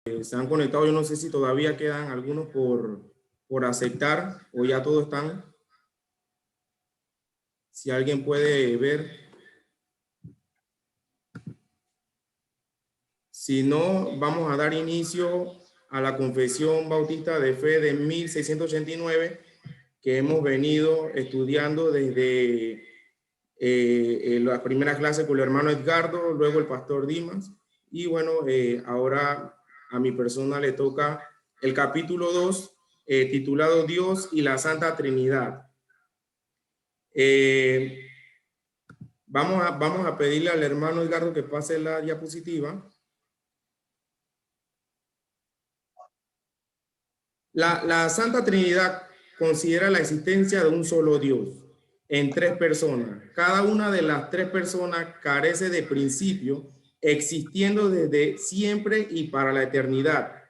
se han conectado. Yo no sé si todavía quedan algunos por aceptar o ya todos están. Si alguien puede ver. Si no, vamos a dar inicio a la Confesión Bautista de Fe de 1689 que hemos venido estudiando desde la primera clase con el hermano Edgardo, luego el pastor Dimas, y bueno, ahora a mi persona le toca el capítulo 2, titulado Dios y la Santa Trinidad. Vamos a pedirle al hermano Edgardo que pase la diapositiva. La Santa Trinidad considera la existencia de un solo Dios en tres personas. Cada una de las tres personas carece de principio, existiendo desde siempre y para la eternidad.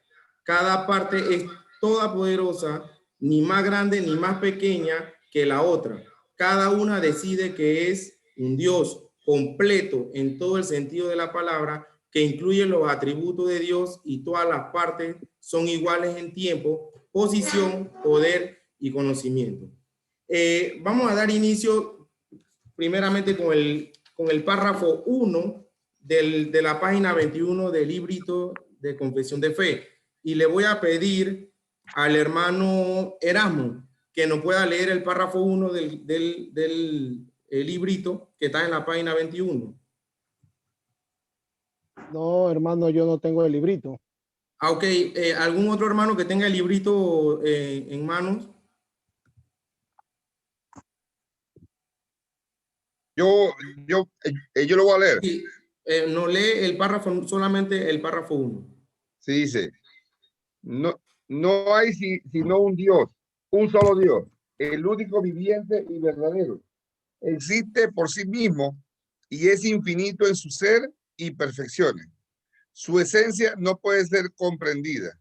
Cada parte es toda poderosa, ni más grande ni más pequeña que la otra. Cada una decide que es un Dios completo en todo el sentido de la palabra, que incluye los atributos de Dios, y todas las partes son iguales en tiempo, posición, poder y conocimiento. Vamos a dar inicio primeramente con el párrafo 1 de la página 21 del librito de Confesión de Fe. Y le voy a pedir al hermano Erasmo que nos pueda leer el párrafo 1 del librito que está en la página 21. No, hermano, yo no tengo el librito. Ok, ¿algún otro hermano que tenga el librito en manos? Yo lo voy a leer. Sí, no lee el párrafo, solamente el párrafo 1. Sí, dice, no hay sino un Dios, un solo Dios, el único viviente y verdadero. Existe por sí mismo y es infinito en su ser y perfecciones. Su esencia no puede ser comprendida.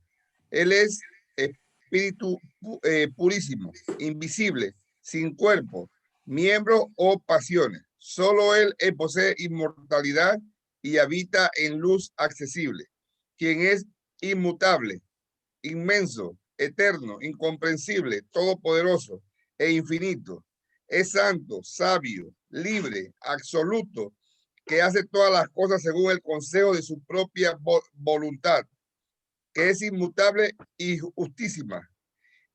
Él es espíritu purísimo, invisible, sin cuerpo, miembros o pasiones. Solo Él posee inmortalidad y habita en luz accesible, quien es inmutable, inmenso, eterno, incomprensible, todopoderoso e infinito. Es santo, sabio, libre, absoluto, que hace todas las cosas según el consejo de su propia voluntad, que es inmutable y justísima,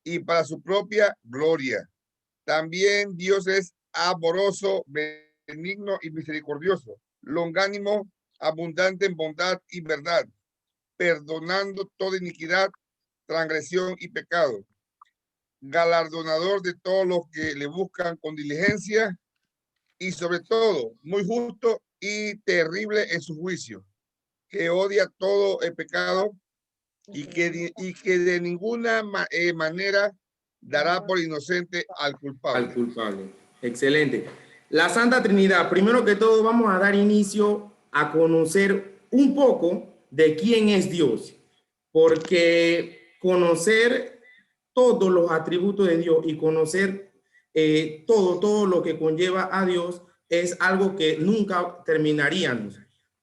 y para su propia gloria. También Dios es amoroso, benigno y misericordioso, longánimo, abundante en bondad y verdad, perdonando toda iniquidad, transgresión y pecado, galardonador de todos los que le buscan con diligencia, y sobre todo muy justo y terrible en su juicio, que odia todo el pecado y que de ninguna manera dará por inocente al culpable. Al culpable. Excelente. La Santa Trinidad, primero que todo vamos a dar inicio a conocer un poco de quién es Dios, porque conocer todos los atributos de Dios y conocer todo lo que conlleva a Dios es algo que nunca terminaríamos.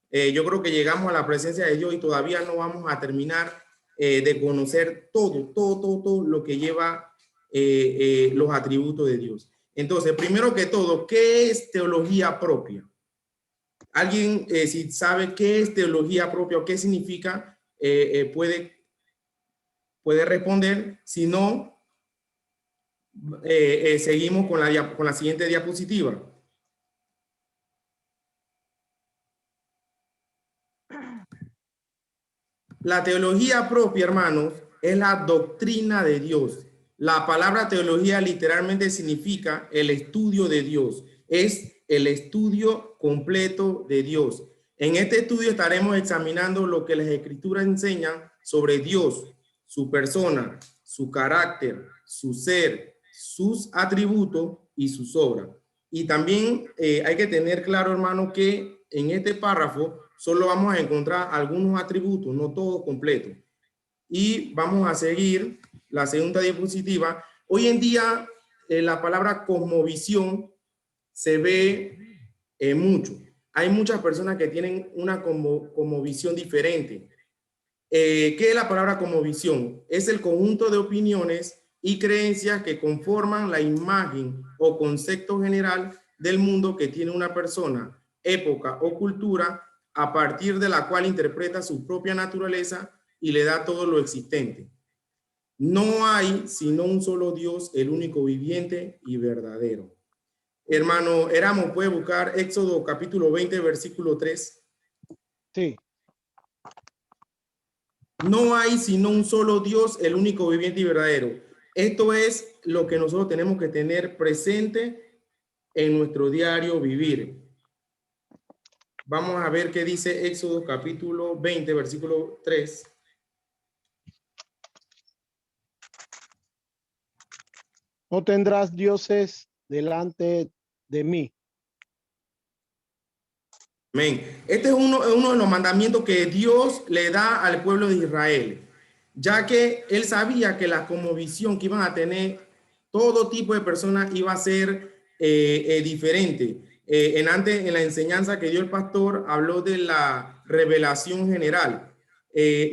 Yo creo que llegamos a la presencia de Dios y todavía no vamos a terminar de conocer todo lo que lleva los atributos de Dios. Entonces, primero que todo, ¿qué es teología propia? ¿Alguien si sabe qué es teología propia o qué significa? Puede responder. Si no, seguimos con la siguiente diapositiva. La teología propia, hermanos, es la doctrina de Dios. La palabra teología literalmente significa el estudio de Dios. Es el estudio completo de Dios. En este estudio estaremos examinando lo que las escrituras enseñan sobre Dios, su persona, su carácter, su ser, sus atributos y sus obras. Y también hay que tener claro, hermano, que en este párrafo solo vamos a encontrar algunos atributos, no todos completos. Y vamos a seguir la segunda diapositiva. Hoy en día la palabra cosmovisión se ve mucho. Hay muchas personas que tienen una cosmovisión diferente. ¿Qué es la palabra cosmovisión? Es el conjunto de opiniones y creencias que conforman la imagen o concepto general del mundo que tiene una persona, época o cultura, a partir de la cual interpreta su propia naturaleza y le da todo lo existente. No hay sino un solo Dios, el único viviente y verdadero. Hermano Eramo, puede buscar Éxodo capítulo 20, versículo 3. Sí. No hay sino un solo Dios, el único viviente y verdadero. Esto es lo que nosotros tenemos que tener presente en nuestro diario vivir. Vamos a ver qué dice Éxodo capítulo 20, versículo 3. No tendrás dioses delante de mí. Amén. Este es uno de los mandamientos que Dios le da al pueblo de Israel, ya que él sabía que la cosmovisión que iban a tener todo tipo de personas iba a ser diferente. En la enseñanza que dio el pastor, habló de la revelación general.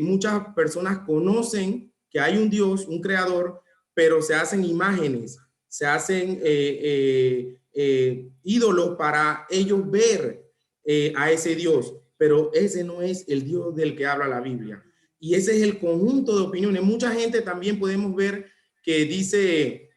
Muchas personas conocen que hay un Dios, un creador, pero se hacen imágenes, se hacen ídolos para ellos ver a ese Dios, pero ese no es el Dios del que habla la Biblia. Y ese es el conjunto de opiniones. Mucha gente también podemos ver que dice,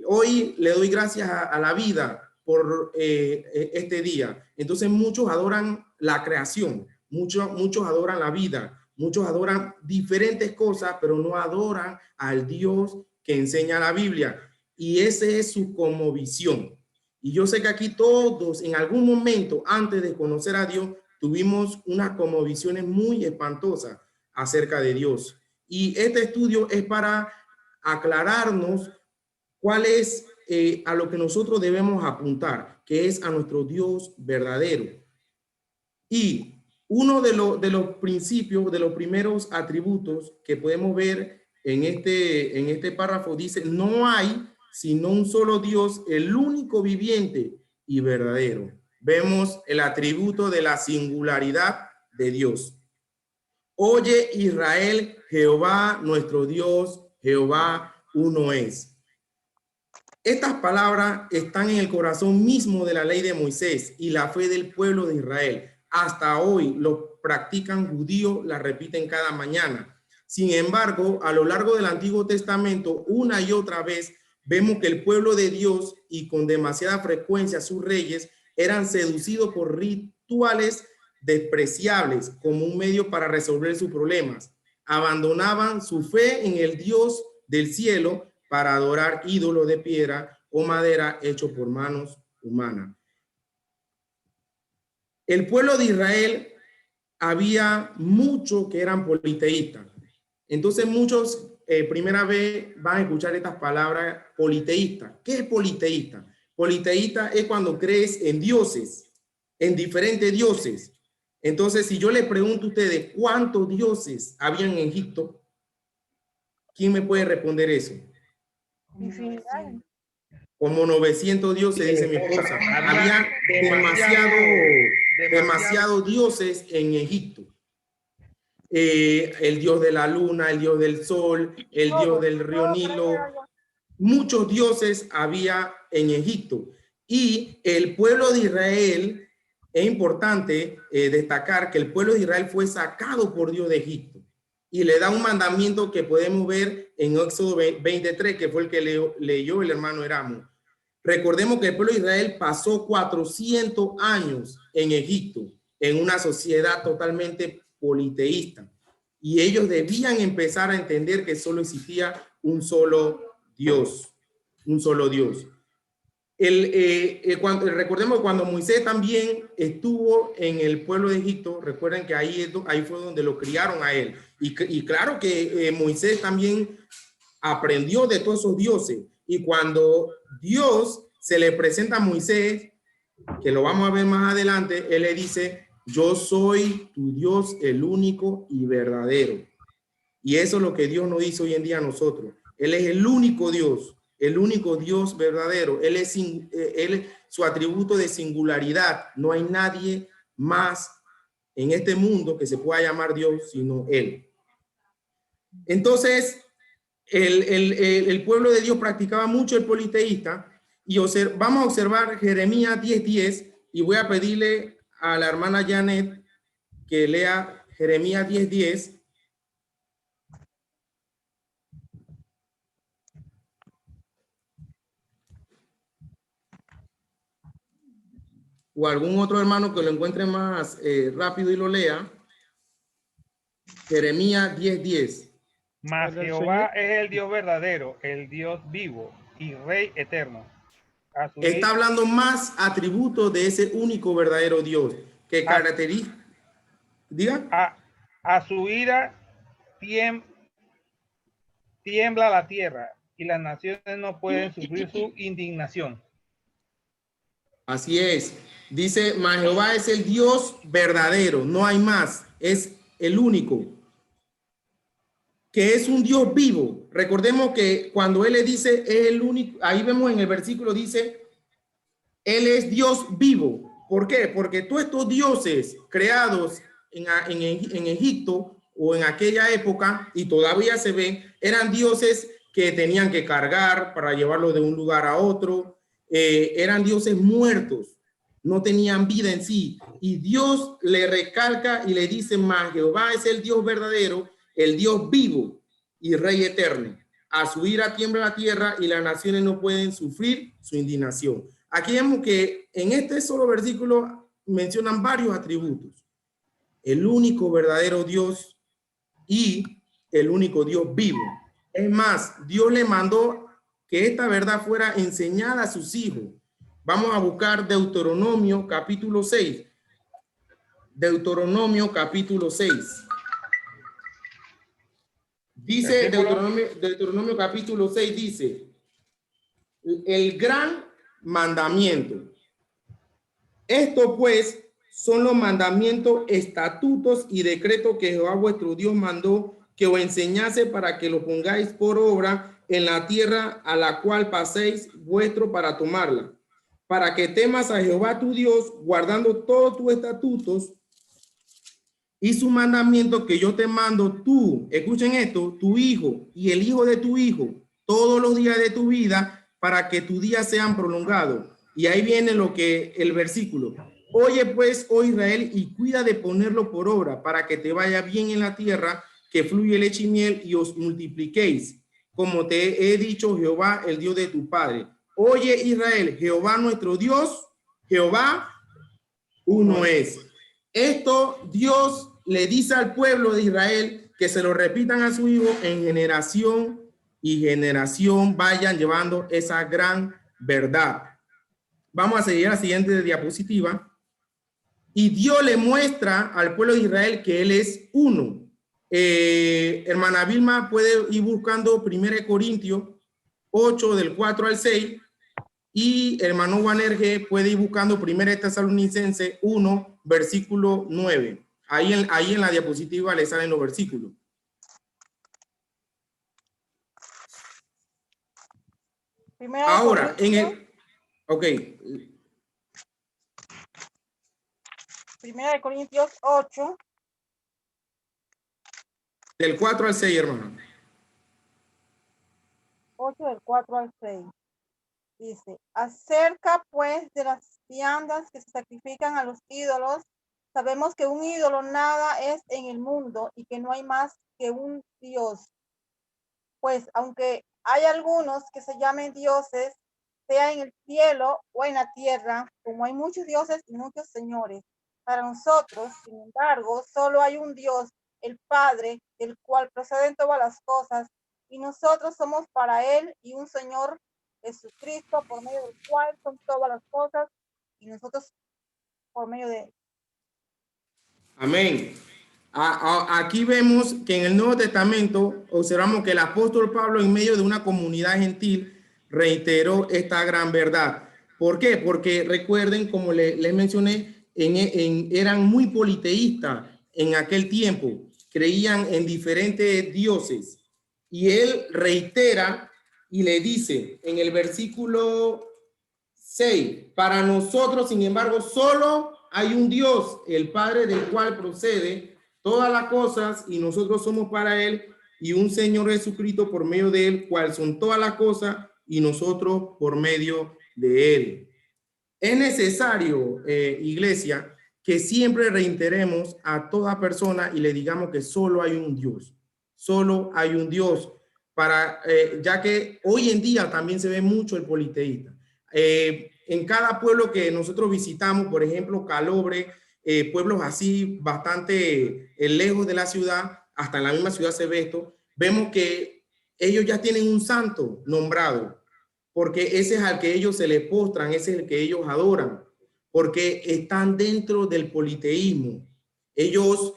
hoy le doy gracias a la vida por este día. Entonces muchos adoran la creación, muchos adoran la vida, muchos adoran diferentes cosas, pero no adoran al Dios que enseña la Biblia. Y ese es su cosmovisión. Y yo sé que aquí todos en algún momento antes de conocer a Dios tuvimos unas cosmovisiones muy espantosas acerca de Dios. Y este estudio es para aclararnos cuál es a lo que nosotros debemos apuntar, que es a nuestro Dios verdadero. Y uno de los principios, de los primeros atributos que podemos ver en este párrafo dice, no hay sino un solo Dios, el único viviente y verdadero. Vemos el atributo de la singularidad de Dios. Oye Israel, Jehová nuestro Dios, Jehová uno es. Estas palabras están en el corazón mismo de la ley de Moisés y la fe del pueblo de Israel. Hasta hoy lo practican judíos, la repiten cada mañana. Sin embargo, a lo largo del Antiguo Testamento, una y otra vez, vemos que el pueblo de Dios y con demasiada frecuencia sus reyes eran seducidos por rituales despreciables como un medio para resolver sus problemas. Abandonaban su fe en el Dios del cielo para adorar ídolos de piedra o madera hechos por manos humanas. El pueblo de Israel había muchos que eran politeístas. Entonces muchos primera vez van a escuchar estas palabras politeísta. ¿Qué es politeísta? Politeísta es cuando crees en dioses, en diferentes dioses. Entonces, si yo les pregunto a ustedes cuántos dioses habían en Egipto, ¿quién me puede responder eso? Como 900 dioses, dice mi esposa. Había demasiados dioses en Egipto. El dios de la luna, el dios del sol, el dios del río Nilo. Muchos dioses había en Egipto. Y el pueblo de Israel, es importante destacar que el pueblo de Israel fue sacado por Dios de Egipto. Y le da un mandamiento que podemos ver en Éxodo 23, que fue el que leyó el hermano Eramo. Recordemos que el pueblo de Israel pasó 400 años en Egipto, en una sociedad totalmente politeísta. Y ellos debían empezar a entender que solo existía un solo Dios, un solo Dios. Recordemos cuando Moisés también estuvo en el pueblo de Egipto, recuerden que ahí fue donde lo criaron a él. Y claro que Moisés también aprendió de todos esos dioses. Y cuando Dios se le presenta a Moisés, que lo vamos a ver más adelante, él le dice, yo soy tu Dios, el único y verdadero. Y eso es lo que Dios nos dice hoy en día a nosotros. Él es el único Dios verdadero. Él es su atributo de singularidad. No hay nadie más en este mundo que se pueda llamar Dios, sino Él. Entonces, el pueblo de Dios practicaba mucho el politeísta y vamos a observar Jeremías 10:10 y voy a pedirle a la hermana Janet que lea Jeremías 10:10. O algún otro hermano que lo encuentre más rápido y lo lea. Jeremías 10:10. Mas Del Jehová Señor. es el Dios verdadero, el Dios vivo y Rey eterno. A su Está ira- hablando más atributos de ese único verdadero Dios que caracteriza. Diga. a su ira tiembla la tierra y las naciones no pueden sufrir su indignación. Así es. Dice, mas Jehová es el Dios verdadero, no hay más, es el único, que es un Dios vivo. Recordemos que cuando Él le dice, es el único, ahí vemos en el versículo, dice, Él es Dios vivo. ¿Por qué? Porque todos estos dioses creados en Egipto o en aquella época, y todavía se ven, eran dioses que tenían que cargar para llevarlo de un lugar a otro. Eran dioses muertos, no tenían vida en sí. Y Dios le recalca y le dice, mas Jehová es el Dios verdadero, el Dios vivo y Rey eterno. A su ira tiembla la tierra y las naciones no pueden sufrir su indignación. Aquí vemos que en este solo versículo mencionan varios atributos. El único verdadero Dios y el único Dios vivo. Es más, Dios le mandó que esta verdad fuera enseñada a sus hijos. Vamos a buscar Deuteronomio capítulo 6. Deuteronomio capítulo 6. Dice Deuteronomio capítulo 6, dice, el gran mandamiento. Esto pues son los mandamientos, estatutos y decretos que Jehová vuestro Dios mandó que os enseñase para que lo pongáis por obra en la tierra a la cual paséis vuestro para tomarla, para que temas a Jehová tu Dios, guardando todos tus estatutos y su mandamiento que yo te mando tú, escuchen esto, tu hijo y el hijo de tu hijo, todos los días de tu vida, para que tus días sean prolongados. Y ahí viene lo que el versículo. Oye pues, oh Israel, y cuida de ponerlo por obra, para que te vaya bien en la tierra, que fluye leche y miel, y os multipliquéis, como te he dicho Jehová, el Dios de tu padre. Oye Israel, Jehová nuestro Dios, Jehová uno es. Esto Dios le dice al pueblo de Israel que se lo repitan a su hijo en generación y generación, vayan llevando esa gran verdad. Vamos a seguir a la siguiente diapositiva. Y Dios le muestra al pueblo de Israel que Él es uno. Hermana Vilma puede ir buscando 1 Corintios 8 del 4 al 6. Y hermano Wanerge puede ir buscando 1 Tesalonicenses 1, versículo 9. Ahí en la diapositiva le salen los versículos. Ahora, en el... Ok. 1 Corintios 8. Del 4 al 6, hermano. 8 del 4 al 6. Dice, acerca pues de las viandas que se sacrifican a los ídolos, sabemos que un ídolo nada es en el mundo y que no hay más que un Dios. Pues aunque hay algunos que se llamen dioses, sea en el cielo o en la tierra, como hay muchos dioses y muchos señores, para nosotros, sin embargo, solo hay un Dios, el Padre, del cual proceden todas las cosas, y nosotros somos para él y un Señor Jesucristo, por medio del cual son todas las cosas, y nosotros por medio de él. Amén. Aquí vemos que en el Nuevo Testamento observamos que el apóstol Pablo, en medio de una comunidad gentil, reiteró esta gran verdad. ¿Por qué? Porque recuerden, como les mencioné, eran muy politeístas en aquel tiempo, creían en diferentes dioses. Y él reitera y le dice en el versículo 6, para nosotros, sin embargo, solo hay un Dios, el Padre del cual procede todas las cosas y nosotros somos para él, y un Señor Jesucristo por medio de él, cual son todas las cosas y nosotros por medio de él. Es necesario, iglesia, que siempre reiteremos a toda persona y le digamos que solo hay un Dios, solo hay un Dios, ya que hoy en día también se ve mucho el politeísta. En cada pueblo que nosotros visitamos, por ejemplo, Calobre, pueblos así bastante lejos de la ciudad, hasta en la misma ciudad se ve esto, vemos que ellos ya tienen un santo nombrado, porque ese es al que ellos se les postran, ese es el que ellos adoran, porque están dentro del politeísmo. Ellos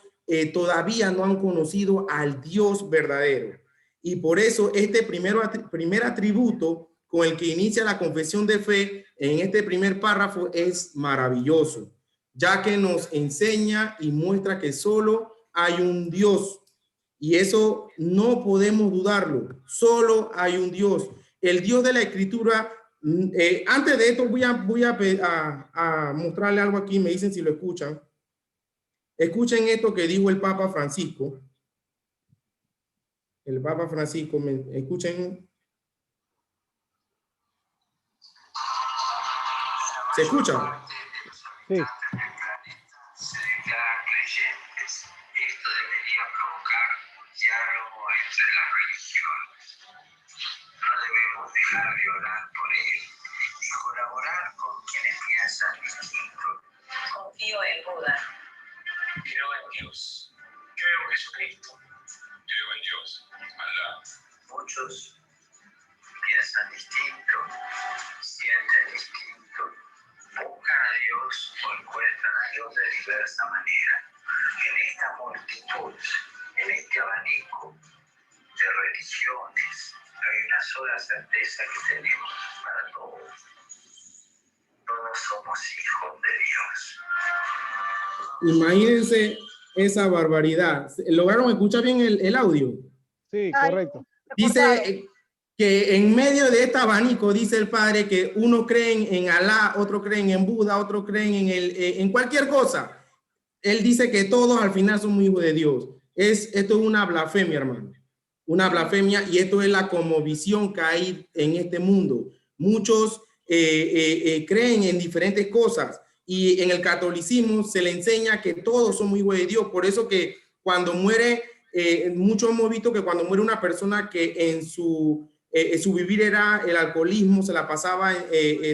todavía no han conocido al Dios verdadero. Y por eso este primer atributo con el que inicia la confesión de fe en este primer párrafo es maravilloso, ya que nos enseña y muestra que solo hay un Dios. Y eso no podemos dudarlo, solo hay un Dios. El Dios de la Escritura, antes de esto voy a mostrarle algo aquí, me dicen si lo escuchan. Escuchen esto que dijo el Papa Francisco. El Papa Francisco, escuchen. ¿Se escucha? Sí. Se declaran creyentes. Esto debería provocar un diálogo entre las religiones. No debemos dejar de orar por él y colaborar con quienes piensan distinto. Confío en Buda. Creo en Dios. Creo en Jesucristo. Creo en Dios. Alá. Muchos piensan distinto, sienten distinto, buscan a Dios o encuentran a Dios de diversa manera. En esta multitud, en este abanico de religiones, hay una sola certeza que tenemos para todos. Todos somos hijos de Dios. Imagínense esa barbaridad. ¿Lograron escuchar bien el audio? Sí, Ay, correcto. Dice que en medio de este abanico, dice el Padre, que unos creen en Alá, otros creen en Buda, otros creen en cualquier cosa. Él dice que todos al final somos hijos de Dios. Esto es una blasfemia, hermano. Una blasfemia, y esto es la cosmovisión que hay en este mundo. Muchos creen en diferentes cosas, y en el catolicismo se le enseña que todos somos hijos de Dios. Por eso que cuando muere, muchos hemos visto que cuando muere una persona que en su vivir era el alcoholismo, se la pasaba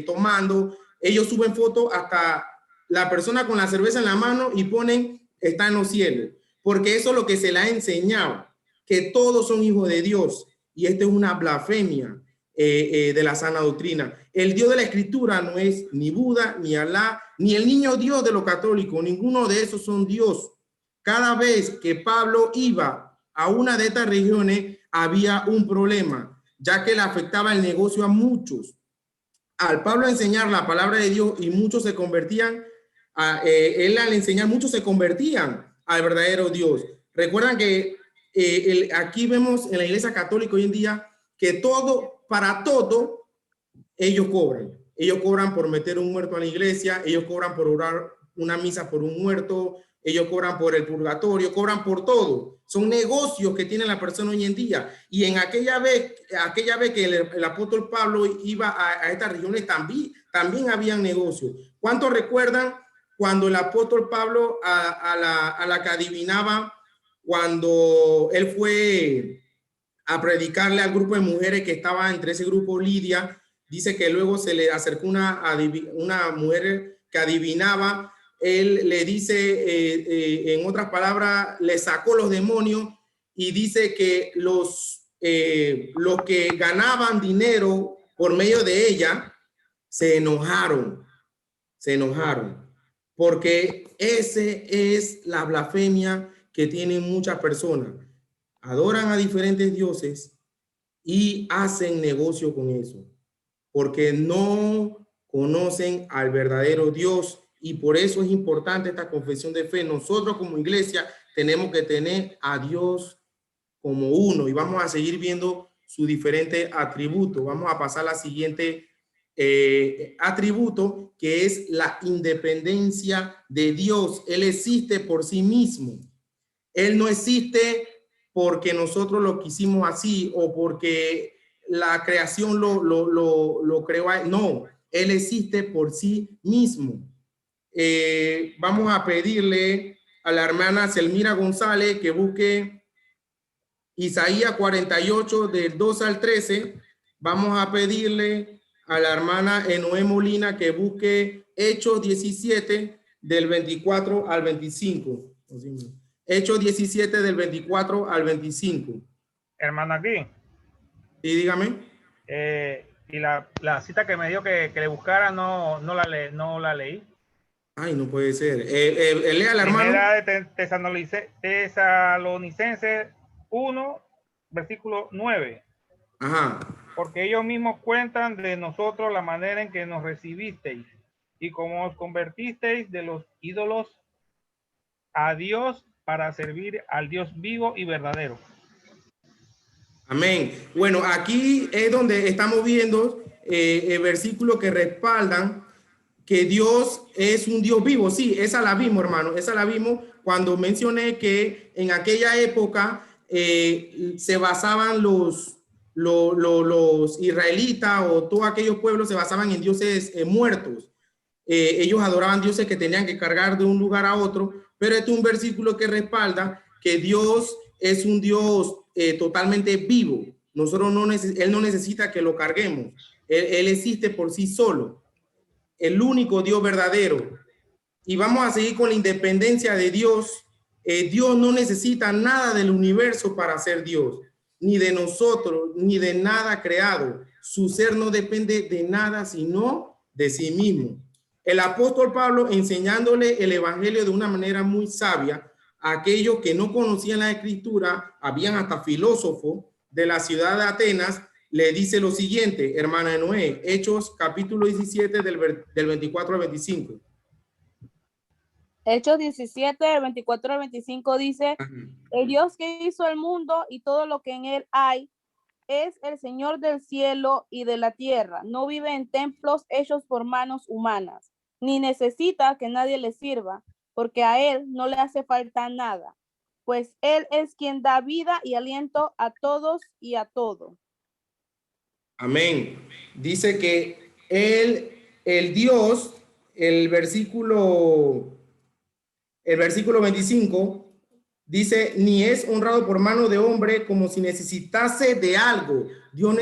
tomando, ellos suben fotos hasta la persona con la cerveza en la mano y ponen está en los cielos, porque eso es lo que se le ha enseñado, que todos son hijos de Dios, y esto es una blasfemia de la sana doctrina. El Dios de la Escritura no es ni Buda, ni Alá, ni el niño Dios de los católicos. Ninguno de esos son Dios. Cada vez que Pablo iba a una de estas regiones había un problema, ya que le afectaba el negocio a muchos. Al Pablo enseñar la palabra de Dios y muchos se convertían, él al enseñar muchos se convertían al verdadero Dios. Recuerdan que aquí vemos en la Iglesia Católica hoy en día que para todo, ellos cobran. Ellos cobran por meter un muerto a la iglesia, ellos cobran por orar una misa por un muerto, ellos cobran por el purgatorio, cobran por todo. Son negocios que tiene la persona hoy en día. Y en aquella vez que el apóstol Pablo iba a estas regiones, también habían negocios. ¿Cuántos recuerdan cuando el apóstol Pablo a la que adivinaba, cuando él fue a predicarle al grupo de mujeres que estaba entre ese grupo, Lidia? Dice que luego se le acercó una mujer que adivinaba. Él le dice, en otras palabras, le sacó los demonios, y dice que los que ganaban dinero por medio de ella se enojaron, porque ese es la blasfemia que tienen muchas personas. Adoran a diferentes dioses y hacen negocio con eso, porque no conocen al verdadero Dios. Y por eso es importante esta confesión de fe. Nosotros como iglesia tenemos que tener a Dios como uno, y vamos a seguir viendo sus diferentes atributos. Vamos a pasar a la siguiente atributo, que es la independencia de Dios. Él existe por sí mismo. Él no existe porque nosotros lo quisimos así o porque la creación lo creó a él. No, él existe por sí mismo. Vamos a pedirle a la hermana Selmira González que busque Isaías 48 del 2 al 13. Vamos a pedirle a la hermana Enoé Molina que busque Hechos 17 del 24 al 25. Hechos 17 del 24 al 25. Hermano, aquí. Y dígame. Y la cita que me dio que le buscara no la leí. Ay, no puede ser. Lea la hermano. Primera de Tesalonicenses 1, versículo 9. Ajá. Porque ellos mismos cuentan de nosotros la manera en que nos recibisteis y cómo os convertisteis de los ídolos a Dios para servir al Dios vivo y verdadero. Amén. Bueno, aquí es donde estamos viendo versículos que respaldan que Dios es un Dios vivo. Sí, esa la vimos, hermano. Esa la vimos cuando mencioné que en aquella época se basaban los israelitas o todos aquellos pueblos se basaban en dioses muertos. Ellos adoraban dioses que tenían que cargar de un lugar a otro, pero este es un versículo que respalda que Dios es un Dios totalmente vivo. Él no necesita que lo carguemos. Él existe por sí solo. El único Dios verdadero. Y vamos a seguir con la independencia de Dios. Dios no necesita nada del universo para ser Dios, ni de nosotros, ni de nada creado. Su ser no depende de nada, sino de sí mismo. El apóstol Pablo, enseñándole el evangelio de una manera muy sabia a aquellos que no conocían la escritura, habían hasta filósofos de la ciudad de Atenas, le dice lo siguiente, hermana Noé, Hechos capítulo 17 del 24 al 25. Hechos 17, del 24 al 25 dice, el Dios que hizo el mundo y todo lo que en él hay, es el Señor del cielo y de la tierra. No vive en templos hechos por manos humanas, ni necesita que nadie le sirva, porque a él no le hace falta nada, pues él es quien da vida y aliento a todos y a todo. Amén. Dice que el Dios, el versículo 25, dice, ni es honrado por mano de hombre como si necesitase de algo. Dios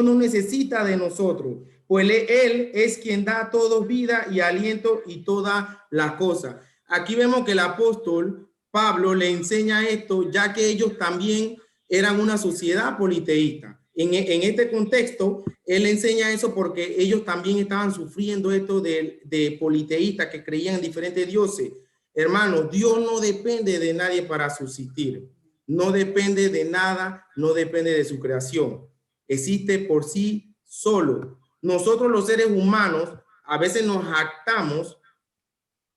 no necesita de nosotros, pues él es quien da a todos vida y aliento y todas las cosas. Aquí vemos que el apóstol Pablo le enseña esto, ya que ellos también eran una sociedad politeísta. En este contexto, él enseña eso porque ellos también estaban sufriendo esto de politeístas que creían en diferentes dioses. Hermanos, Dios no depende de nadie para subsistir. No depende de nada, no depende de su creación. Existe por sí solo. Nosotros los seres humanos a veces nos jactamos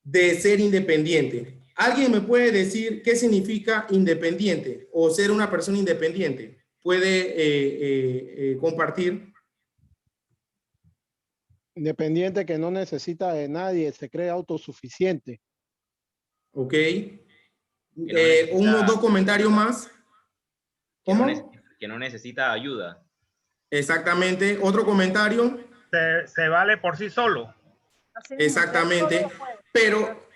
de ser independientes. ¿Alguien me puede decir qué significa independiente o ser una persona independiente? ¿Puede compartir? Independiente, que no necesita de nadie, se cree autosuficiente. Ok. necesita- Unos dos comentarios más. ¿Cómo? Que no necesita ayuda. Exactamente. Otro comentario. Se vale por sí solo. Así mismo, Exactamente. él solo puede. Pero,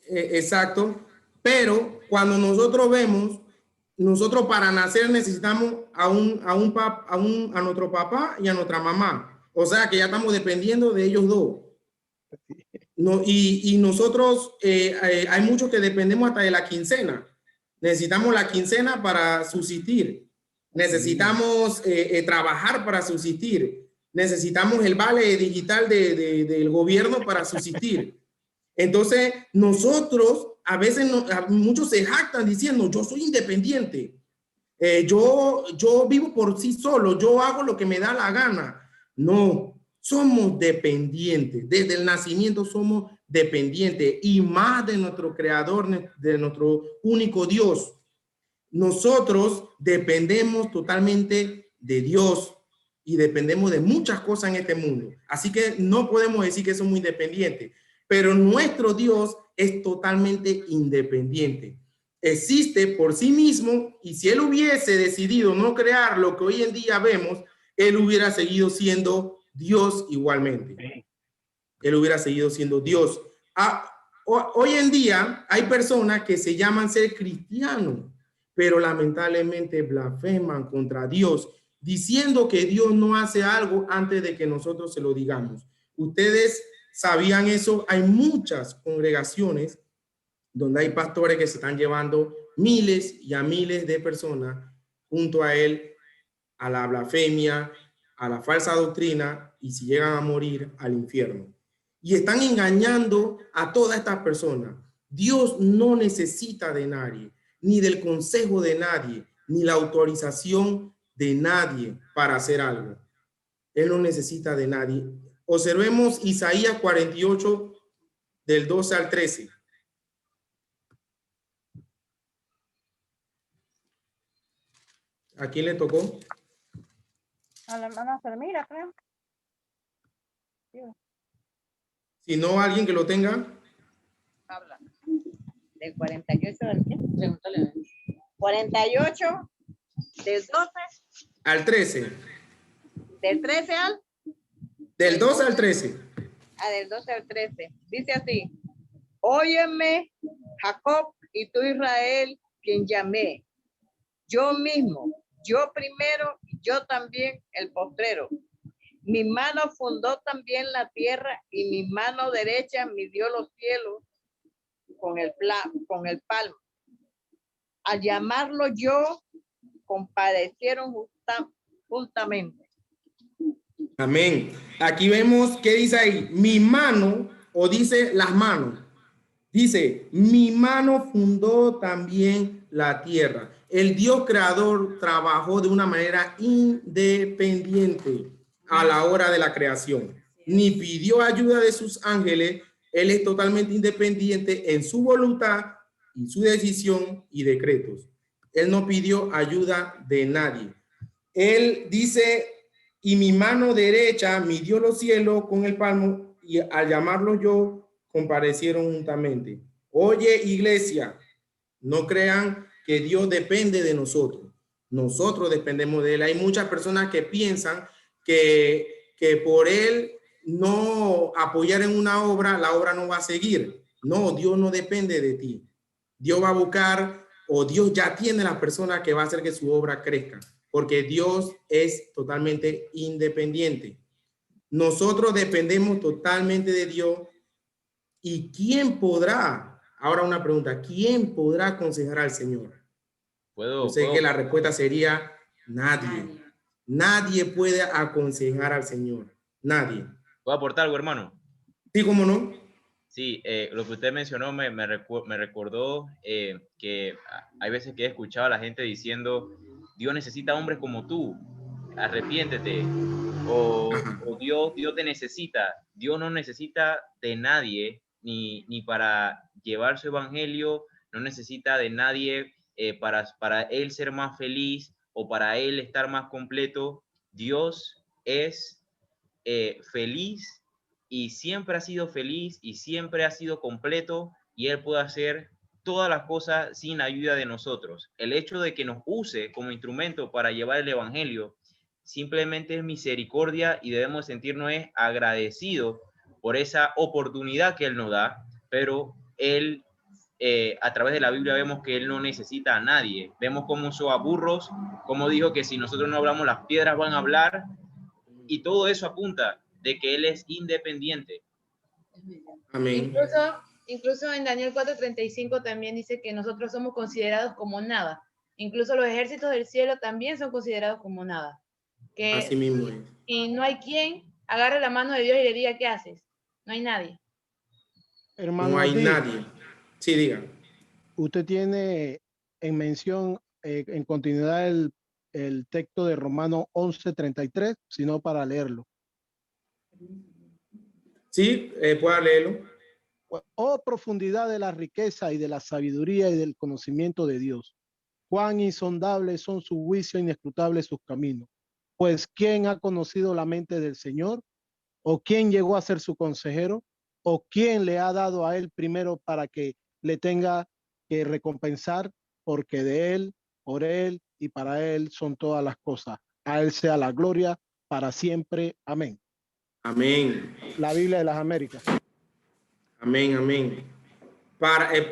exacto. Pero cuando nosotros vemos, nosotros para nacer necesitamos a nuestro papá y a nuestra mamá. O sea que ya estamos dependiendo de ellos dos. No, y nosotros, hay muchos que dependemos hasta de la quincena. Necesitamos la quincena para subsistir. Necesitamos trabajar para subsistir. Necesitamos el vale digital del gobierno para subsistir. Entonces, nosotros, a veces, muchos se jactan diciendo, yo soy independiente. Yo vivo por sí solo, yo hago lo que me da la gana. No, somos dependientes. Desde el nacimiento somos dependientes y más de nuestro creador, de nuestro único Dios. Nosotros dependemos totalmente de Dios. y dependemos de muchas cosas en este mundo. Así que no podemos decir que somos independientes, pero nuestro Dios es totalmente independiente. Existe por sí mismo, y si él hubiese decidido no crear lo que hoy en día vemos, él hubiera seguido siendo Dios igualmente. Él hubiera seguido siendo Dios. Hoy en día hay personas que se llaman ser cristianos, pero lamentablemente blasfeman contra Dios, diciendo que Dios no hace algo antes de que nosotros se lo digamos. Ustedes sabían eso. Hay muchas congregaciones donde hay pastores que se están llevando miles y a miles de personas junto a él, a la blasfemia, a la falsa doctrina, y si llegan a morir, al infierno. Y están engañando a todas estas personas. Dios no necesita de nadie, ni del consejo de nadie, ni la autorización de nadie para hacer algo. Él no necesita de nadie. Observemos Isaías 48, del 12 al 13. ¿A quién le tocó? A la hermana Fermira, creo. Si no, alguien que lo tenga. Habla. Del 48 al qué? Pregúntale. 48 del 12 Al 13. del 13 al Del 12 al 13. del 12 al 13. Dice así: óyeme, Jacob, y tú, Israel, quien llamé. Yo mismo, yo primero, yo también el postrero. Mi mano fundó también la tierra y mi mano derecha midió los cielos con el palmo. Al llamarlo yo, compadecieron justamente. Amén. Aquí vemos que dice ahí, mi mano, o dice las manos. Dice, mi mano fundó también la tierra. El Dios creador trabajó de una manera independiente a la hora de la creación. Ni pidió ayuda de sus ángeles. Él es totalmente independiente en su voluntad y su decisión y decretos. Él no pidió ayuda de nadie. Él dice, y mi mano derecha midió los cielos con el palmo, y al llamarlo yo, comparecieron juntamente. Oye, iglesia, no crean que Dios depende de nosotros. Nosotros dependemos de él. Hay muchas personas que piensan que por él no apoyar en una obra, la obra no va a seguir. No, Dios no depende de ti. Dios va a buscar, o Dios ya tiene las personas que va a hacer que su obra crezca, porque Dios es totalmente independiente. Nosotros dependemos totalmente de Dios. ¿Y quién podrá? Ahora una pregunta, ¿quién podrá aconsejar al Señor? Yo sé que la respuesta sería nadie. Nadie puede aconsejar al Señor. Nadie. ¿Puedo aportar algo, hermano? Sí, ¿cómo no? Sí, lo que usted mencionó me recordó que hay veces que he escuchado a la gente diciendo, Dios necesita hombres como tú, arrepiéntete, o Dios te necesita. Dios no necesita de nadie, ni para llevar su evangelio, no necesita de nadie para él ser más feliz o para él estar más completo. Dios es feliz y siempre ha sido feliz y siempre ha sido completo, y él puede hacer todas las cosas sin ayuda de nosotros. El hecho de que nos use como instrumento para llevar el evangelio simplemente es misericordia, y debemos sentirnos agradecidos por esa oportunidad que él nos da, pero él a través de la Biblia vemos que él no necesita a nadie. Vemos cómo usó a burros, como dijo que si nosotros no hablamos, las piedras van a hablar, y todo eso apunta de que él es independiente. Amén. Incluso en Daniel 4:35 también dice que nosotros somos considerados como nada. Incluso los ejércitos del cielo también son considerados como nada. Así mismo es. Y no hay quien agarre la mano de Dios y le diga, ¿qué haces? No hay nadie. Hermano, no hay nadie. Sí, diga. Usted tiene en mención, en continuidad, el texto de Romanos 11:33, sino para leerlo. Sí, pueda leerlo. Oh, profundidad de la riqueza y de la sabiduría y del conocimiento de Dios. Cuán insondables son sus juicios, inescrutables sus caminos. Pues, ¿quién ha conocido la mente del Señor? ¿O quién llegó a ser su consejero? ¿O quién le ha dado a él primero para que le tenga que recompensar? Porque de él, por él y para él son todas las cosas. A él sea la gloria para siempre. Amén. Amén. La Biblia de las Américas. Amén, amén.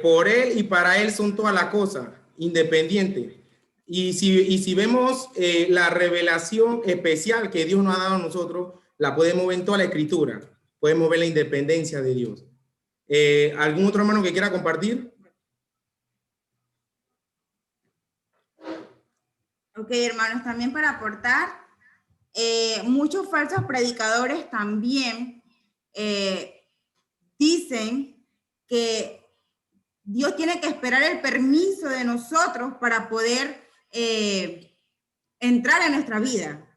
Por él y para él son todas las cosas, independiente. Y si vemos la revelación especial que Dios nos ha dado a nosotros, la podemos ver en toda la escritura. Podemos ver la independencia de Dios. ¿Algún otro hermano que quiera compartir? Ok, hermanos, también para aportar, muchos falsos predicadores también dicen que Dios tiene que esperar el permiso de nosotros para poder entrar en nuestra vida.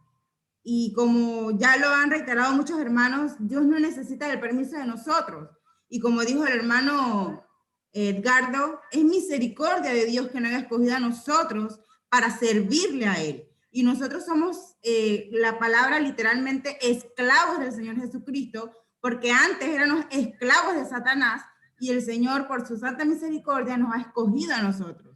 Y como ya lo han reiterado muchos hermanos, Dios no necesita el permiso de nosotros. Y como dijo el hermano Edgardo, es misericordia de Dios que nos haya escogido a nosotros para servirle a Él. Y nosotros somos, la palabra literalmente, esclavos del Señor Jesucristo, porque antes éramos esclavos de Satanás y el Señor, por su santa misericordia, nos ha escogido a nosotros.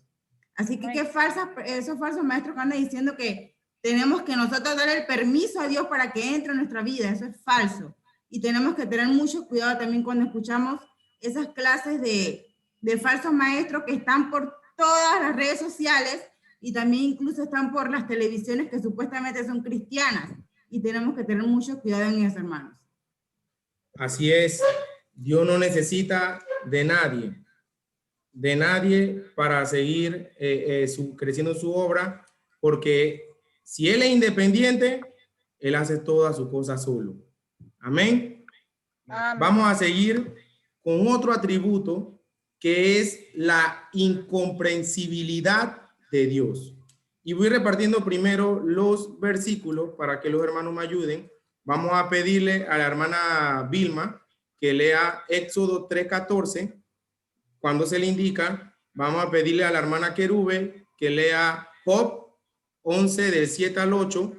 Así que qué falsas, esos falsos maestros que andan diciendo que tenemos que nosotros dar el permiso a Dios para que entre en nuestra vida, eso es falso. Y tenemos que tener mucho cuidado también cuando escuchamos esas clases de falsos maestros que están por todas las redes sociales y también incluso están por las televisiones que supuestamente son cristianas. Y tenemos que tener mucho cuidado en eso, hermanos. Así es. Dios no necesita de nadie para seguir creciendo su obra, porque si Él es independiente, Él hace todas sus cosas solo. Amén. Amén. Vamos a seguir con otro atributo que es la incomprensibilidad de Dios. Y voy repartiendo primero los versículos para que los hermanos me ayuden. Vamos a pedirle a la hermana Vilma que lea Éxodo 3:14. Cuando se le indica, vamos a pedirle a la hermana Querube que lea Job 11 del 7 al 8.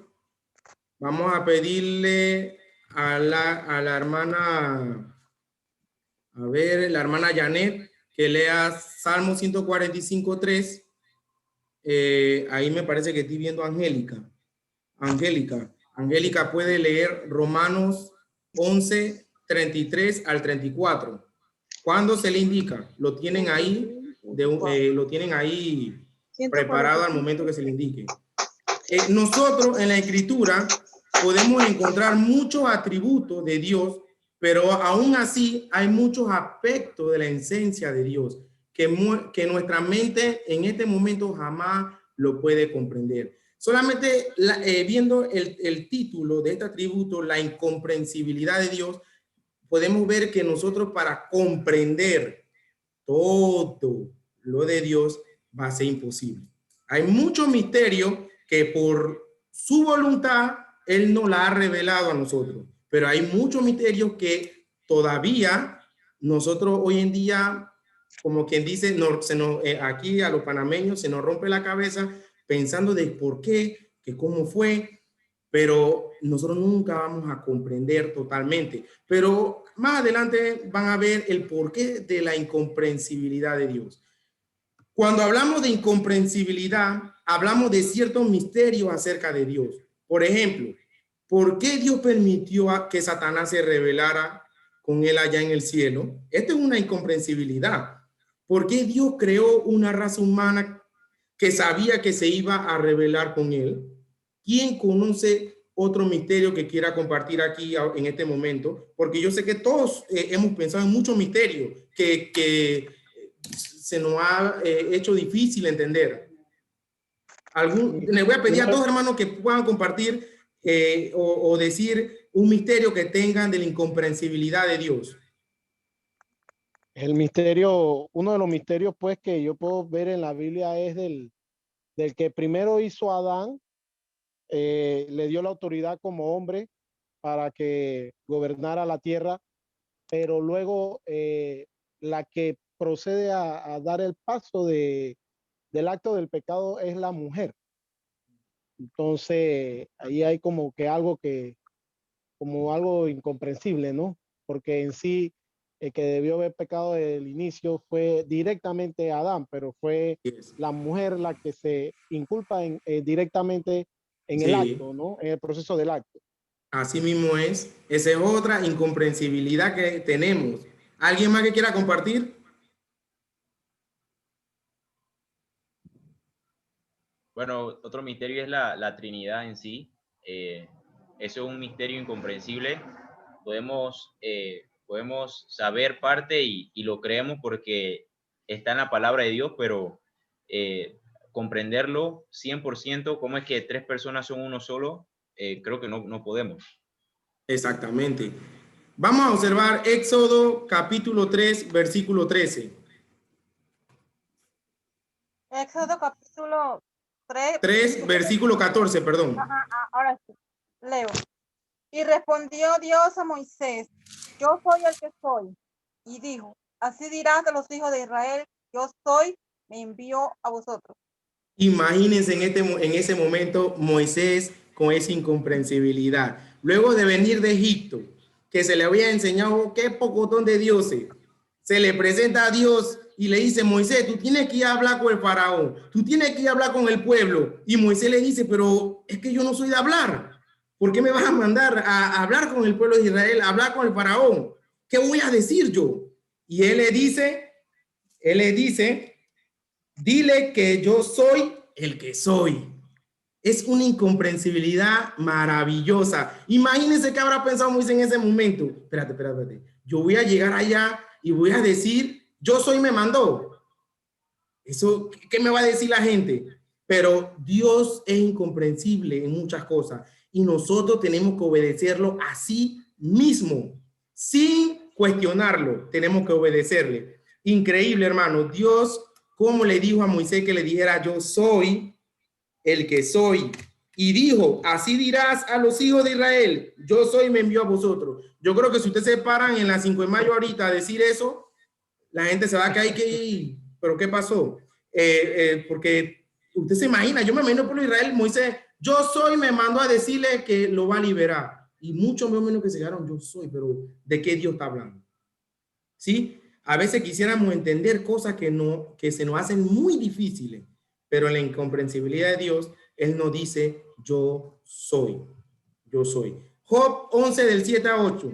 Vamos a pedirle a la hermana, la hermana Janet, que lea Salmo 145:3. Ahí me parece que estoy viendo a Angélica. Angélica puede leer Romanos 11:33 al 34. ¿Cuándo se le indica? Lo tienen ahí, preparado al momento que se le indique. Nosotros en la escritura podemos encontrar muchos atributos de Dios, pero aún así hay muchos aspectos de la esencia de Dios que nuestra mente en este momento jamás lo puede comprender. Solamente viendo el título de este atributo, la incomprensibilidad de Dios, podemos ver que nosotros para comprender todo lo de Dios va a ser imposible. Hay muchos misterios que por su voluntad Él nos la ha revelado a nosotros, pero hay muchos misterios que todavía nosotros hoy en día, como quien dice, aquí a los panameños se nos rompe la cabeza pensando de por qué, que cómo fue, pero nosotros nunca vamos a comprender totalmente. Pero más adelante van a ver el porqué de la incomprensibilidad de Dios. Cuando hablamos de incomprensibilidad, hablamos de ciertos misterios acerca de Dios. Por ejemplo, ¿por qué Dios permitió que Satanás se rebelara con él allá en el cielo? Esto es una incomprensibilidad. ¿Por qué Dios creó una raza humana que sabía que se iba a rebelar con él? ¿Quién conoce otro misterio que quiera compartir aquí en este momento? Porque yo sé que todos hemos pensado en muchos misterios que se nos ha hecho difícil entender. Le voy a pedir a todos hermanos que puedan compartir o decir un misterio que tengan de la incomprensibilidad de Dios. El misterio, uno de los misterios pues que yo puedo ver en la Biblia es del que primero hizo a Adán, le dio la autoridad como hombre para que gobernara la tierra, pero luego la que procede a dar el paso del acto del pecado es la mujer. Entonces, ahí hay como algo incomprensible, ¿no? Porque en sí, el que debió haber pecado desde el inicio fue directamente Adán, pero fue la mujer la que se inculpa directamente en el acto, ¿no? En el proceso del acto. Así mismo es. Esa es otra incomprensibilidad que tenemos. ¿Alguien más que quiera compartir? Bueno, otro misterio es la Trinidad en sí. Eso es un misterio incomprensible. Podemos saber parte y lo creemos porque está en la palabra de Dios, pero comprenderlo 100%, cómo es que tres personas son uno solo, creo que no podemos. Exactamente. Vamos a observar Éxodo capítulo 3, versículo 13. Éxodo capítulo 3, versículo 14, perdón. Ahora sí, leo. Y respondió Dios a Moisés, yo soy el que soy. Y dijo, así dirás a los hijos de Israel, yo soy, me envió a vosotros. Imagínense en ese momento Moisés con esa incomprensibilidad. Luego de venir de Egipto, que se le había enseñado qué pocotón de dioses, se le presenta a Dios y le dice, Moisés, tú tienes que ir a hablar con el faraón, tú tienes que ir a hablar con el pueblo. Y Moisés le dice, pero es que yo no soy de hablar. ¿Por qué me vas a mandar a hablar con el pueblo de Israel, a hablar con el faraón? ¿Qué voy a decir yo? Y él le dice, dile que yo soy el que soy. Es una incomprensibilidad maravillosa. Imagínense qué habrá pensado Moisés en ese momento. Espérate. Yo voy a llegar allá y voy a decir, yo soy, me mandó. Eso, ¿qué me va a decir la gente? Pero Dios es incomprensible en muchas cosas y nosotros tenemos que obedecerlo así mismo, sin cuestionarlo. Tenemos que obedecerle. Increíble, hermano. Dios, como le dijo a Moisés que le dijera, yo soy el que soy. Y dijo, así dirás a los hijos de Israel, yo soy, me envió a vosotros. Yo creo que si ustedes se paran en la 5 de mayo ahorita a decir eso, la gente se va a caer, ¿pero qué pasó? Porque usted se imagina, yo me imagino por Israel, Moisés, yo soy, me mandó a decirle que lo va a liberar. Y muchos menos que se quedaron, yo soy, pero ¿de qué Dios está hablando? ¿Sí? A veces quisiéramos entender cosas que se nos hacen muy difíciles, pero en la incomprensibilidad de Dios, Él nos dice, yo soy, yo soy. Job 11 del 7 a 8.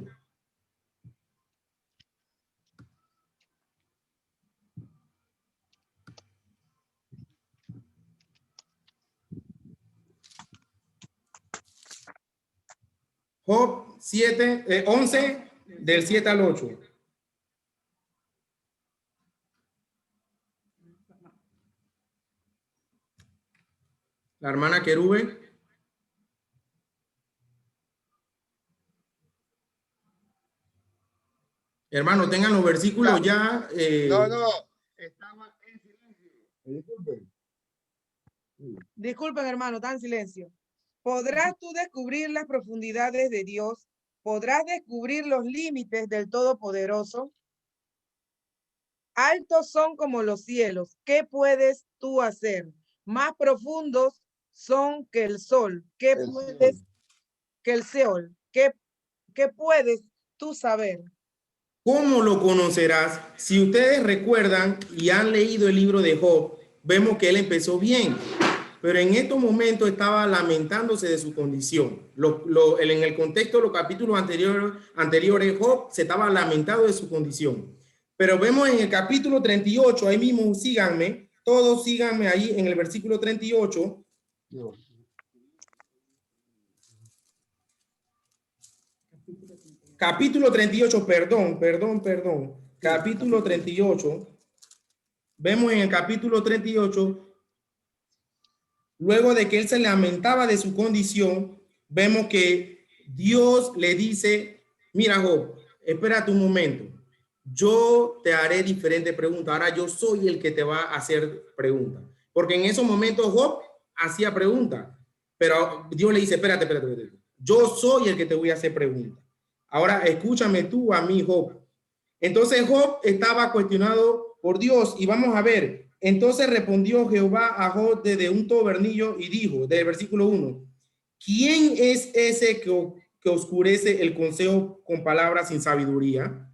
Job 11 del 7 al 8. La hermana Querube. Hermano, tengan los versículos ya. No, estaba en silencio. Disculpen. Disculpen, hermano, está en silencio. ¿Podrás tú descubrir las profundidades de Dios? ¿Podrás descubrir los límites del Todopoderoso? Altos son como los cielos. ¿Qué puedes tú hacer? Más profundos son que el sol. ¿Qué puedes que el Seol? ¿Qué puedes tú saber? ¿Cómo lo conocerás? Si ustedes recuerdan y han leído el libro de Job, vemos que él empezó bien, pero en estos momentos estaba lamentándose de su condición. En el contexto de los capítulos anteriores, Job se estaba lamentando de su condición. Pero vemos en el capítulo 38, ahí mismo, síganme, todos síganme ahí en el versículo 38. Capítulo 38, perdón. Capítulo 38. Vemos en el capítulo 38, luego de que él se lamentaba de su condición, vemos que Dios le dice, mira Job, espérate un momento, yo te haré diferentes preguntas, ahora yo soy el que te va a hacer preguntas, porque en esos momentos Job hacía preguntas, pero Dios le dice, espérate, yo soy el que te voy a hacer preguntas, ahora escúchame tú a mí Job. Entonces Job estaba cuestionado por Dios y vamos a ver Entonces respondió Jehová a Job desde un tabernillo y dijo, del versículo 1, ¿quién es ese que oscurece el consejo con palabras sin sabiduría?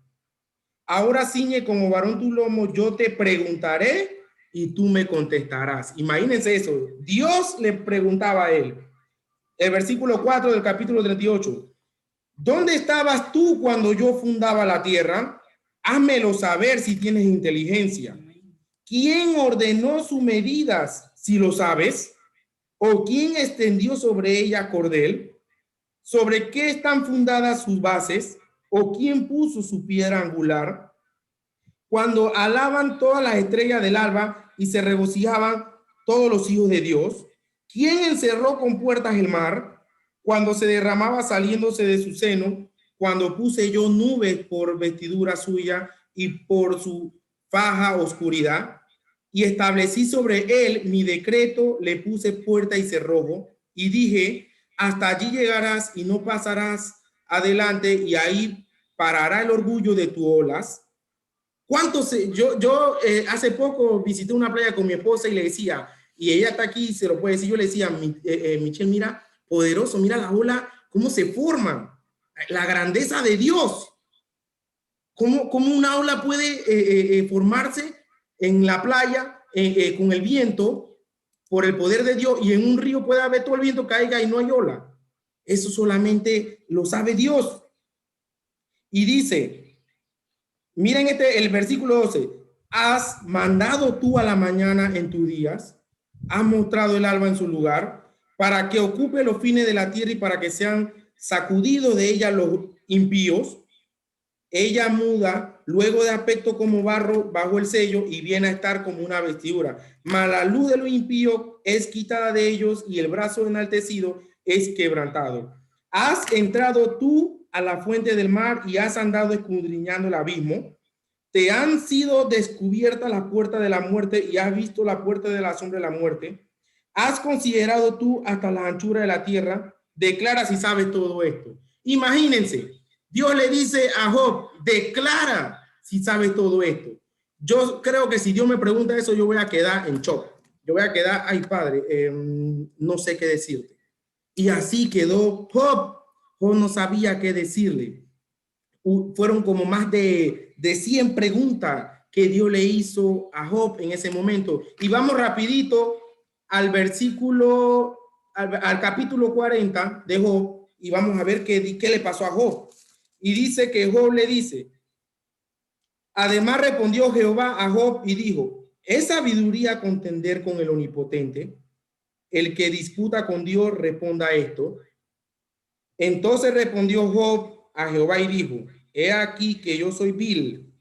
Ahora ciñe como varón tu lomo, yo te preguntaré y tú me contestarás. Imagínense eso. Dios le preguntaba a él. El versículo 4 del capítulo 38. ¿Dónde estabas tú cuando yo fundaba la tierra? Házmelo saber si tienes inteligencia. ¿Quién ordenó sus medidas, si lo sabes? ¿O quién extendió sobre ella cordel? ¿Sobre qué están fundadas sus bases? ¿O quién puso su piedra angular? Cuando alaban todas las estrellas del alba y se regocijaban todos los hijos de Dios. ¿Quién encerró con puertas el mar? Cuando se derramaba saliéndose de su seno, cuando puse yo nubes por vestidura suya y por su faja oscuridad, y establecí sobre él mi decreto, le puse puerta y cerrojo, y dije, hasta allí llegarás y no pasarás adelante, y ahí parará el orgullo de tus olas. Yo hace poco visité una playa con mi esposa y le decía, y ella está aquí, se lo puede decir, yo le decía, Michelle, mira, poderoso, mira la ola, cómo se forman, la grandeza de Dios, cómo una ola puede formarse en la playa con el viento por el poder de Dios, y en un río puede haber todo el viento caiga y no hay ola. Eso solamente lo sabe Dios. Y dice, miren el versículo 12, has mandado tú a la mañana en tus días, has mostrado el alba en su lugar, para que ocupe los fines de la tierra y para que sean sacudidos de ella los impíos. Ella muda, luego de aspecto como barro bajo el sello, y viene a estar como una vestidura. Mas la luz de los impíos es quitada de ellos, y el brazo enaltecido es quebrantado. Has entrado tú a la fuente del mar y has andado escudriñando el abismo. Te han sido descubiertas las puertas de la muerte y has visto la puerta de la sombra de la muerte. Has considerado tú hasta la anchura de la tierra. Declara si sabes todo esto. Imagínense, Dios le dice a Job, declara si sabes todo esto. Yo creo que si Dios me pregunta eso, yo voy a quedar en shock. Yo voy a quedar, ay padre, no sé qué decirte. Y así quedó Job. Job no sabía qué decirle. Fueron como más de 100 preguntas que Dios le hizo a Job en ese momento. Y vamos rapidito al versículo, al capítulo 40 de Job, y vamos a ver qué le pasó a Job. Y dice que Job le dice, además respondió Jehová a Job y dijo, ¿es sabiduría contender con el omnipotente? El que disputa con Dios responda esto. Entonces respondió Job a Jehová y dijo, he aquí que yo soy vil,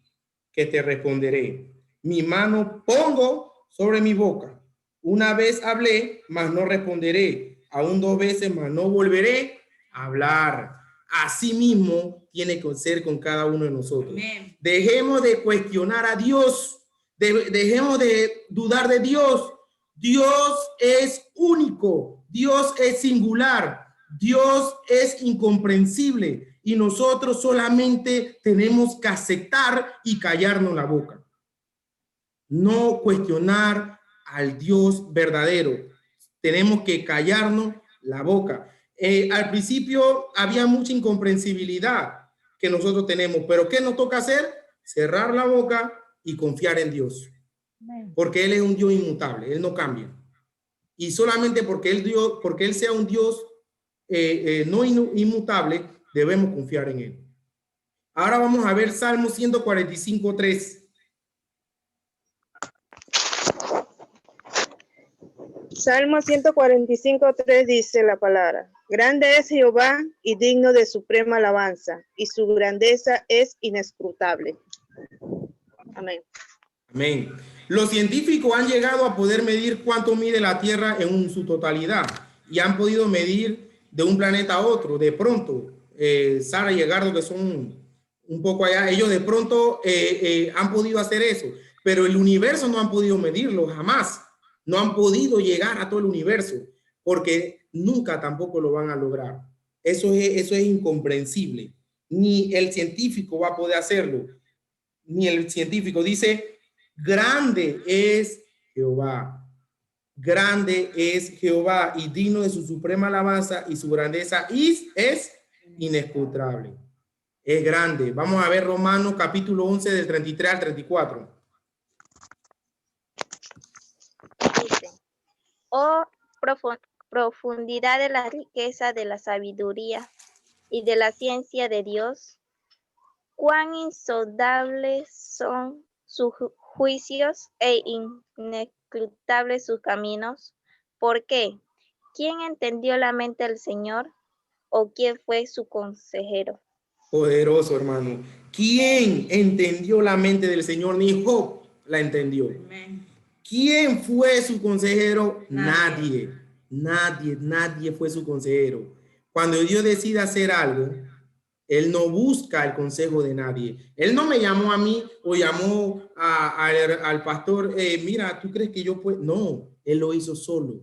que te responderé. Mi mano pongo sobre mi boca. Una vez hablé, mas no responderé. Aún 2 veces, mas no volveré a hablar. Así mismo tiene que ser con cada uno de nosotros. Amén. Dejemos de cuestionar a Dios. Dejemos de dudar de Dios. Dios es único. Dios es singular. Dios es incomprensible. Y nosotros solamente tenemos que aceptar y callarnos la boca. No cuestionar al Dios verdadero. Tenemos que callarnos la boca. Al principio había mucha incomprensibilidad que nosotros tenemos, pero ¿qué nos toca hacer? Cerrar la boca y confiar en Dios. Porque Él es un Dios inmutable, Él no cambia. Y solamente porque Él sea un Dios no inmutable, debemos confiar en Él. Ahora vamos a ver Salmo 145:3. Salmo 145:3 dice la palabra: grande es Jehová y digno de suprema alabanza, y su grandeza es inescrutable. Amén. Amén. Los científicos han llegado a poder medir cuánto mide la Tierra en su totalidad y han podido medir de un planeta a otro. De pronto, Sara y Edgardo, que son un poco allá, ellos de pronto han podido hacer eso, pero el universo no han podido medirlo jamás. No han podido llegar a todo el universo porque nunca tampoco lo van a lograr. Eso es incomprensible. Ni el científico va a poder hacerlo. Ni el científico dice, grande es Jehová. Grande es Jehová y digno de su suprema alabanza, y su grandeza es inescrutable. Es grande. Vamos a ver Romanos capítulo 11 del 33 al 34. Dice, oh profundidad de la riqueza de la sabiduría y de la ciencia de Dios, cuán insondables son sus juicios e inescrutables sus caminos. ¿Por qué? ¿Quién entendió la mente del Señor? ¿O quién fue su consejero? Poderoso, hermano. ¿Quién entendió la mente del Señor? Ni Job la entendió. ¿Quién fue su consejero? Nadie. Nadie fue su consejero. Cuando Dios decide hacer algo, Él no busca el consejo de nadie. Él no me llamó a mí o llamó al pastor, mira, ¿tú crees que yo puedo? No, Él lo hizo solo.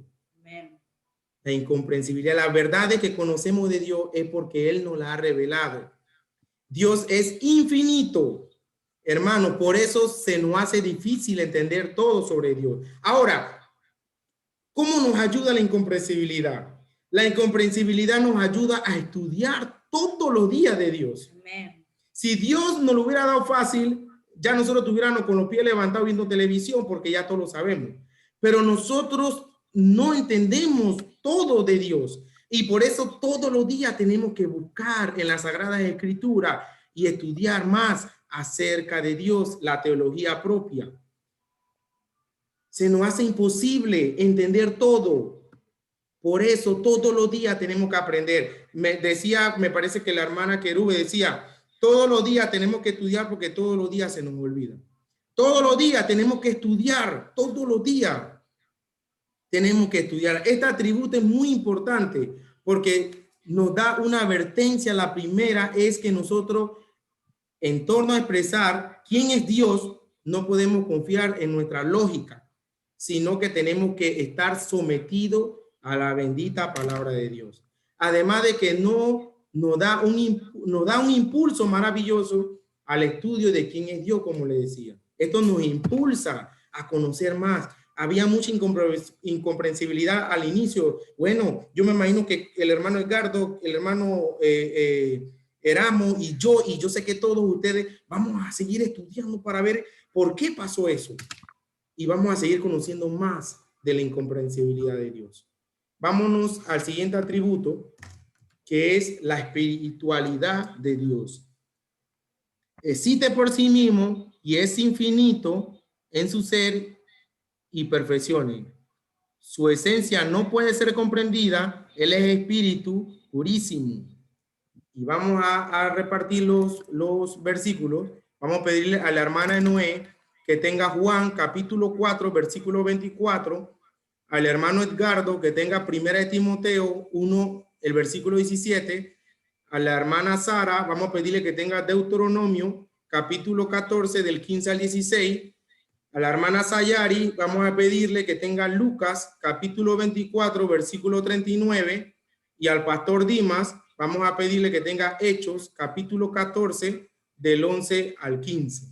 La incomprensibilidad, la verdad de que conocemos de Dios es porque Él nos la ha revelado. Dios es infinito, hermano, por eso se nos hace difícil entender todo sobre Dios. Ahora, ¿cómo nos ayuda la incomprensibilidad? La incomprensibilidad nos ayuda a estudiar todos los días de Dios. Amén. Si Dios nos lo hubiera dado fácil, ya nosotros estuviéramos con los pies levantados viendo televisión, porque ya todos lo sabemos. Pero nosotros no entendemos todo de Dios. Y por eso todos los días tenemos que buscar en las Sagradas Escrituras y estudiar más acerca de Dios, la teología propia. Se nos hace imposible entender todo. Por eso todos los días tenemos que aprender. Me parece que la hermana Querube decía, todos los días tenemos que estudiar porque todos los días se nos olvida. Todos los días tenemos que estudiar, todos los días tenemos que estudiar. Este atributo es muy importante porque nos da una advertencia. La primera es que nosotros, en torno a expresar quién es Dios, no podemos confiar en nuestra lógica, sino que tenemos que estar sometidos a la bendita palabra de Dios. Además de que nos da un impulso maravilloso al estudio de quién es Dios, como le decía. Esto nos impulsa a conocer más. Había mucha incomprensibilidad al inicio. Bueno, yo me imagino que el hermano Edgardo, el hermano Eramo y yo sé que todos ustedes vamos a seguir estudiando para ver por qué pasó eso. Y vamos a seguir conociendo más de la incomprensibilidad de Dios. Vámonos al siguiente atributo, que es la espiritualidad de Dios. Existe por sí mismo y es infinito en su ser y perfecciones. Su esencia no puede ser comprendida. Él es espíritu purísimo. Y vamos a repartir los versículos. Vamos a pedirle a la hermana Noé que tenga Juan capítulo 4, versículo 24. Al hermano Edgardo que tenga 1 de Timoteo 1, el versículo 17. A la hermana Sara vamos a pedirle que tenga Deuteronomio capítulo 14 del 15 al 16. A la hermana Sayari vamos a pedirle que tenga Lucas capítulo 24 versículo 39, y al pastor Dimas vamos a pedirle que tenga Hechos capítulo 14 del 11 al 15.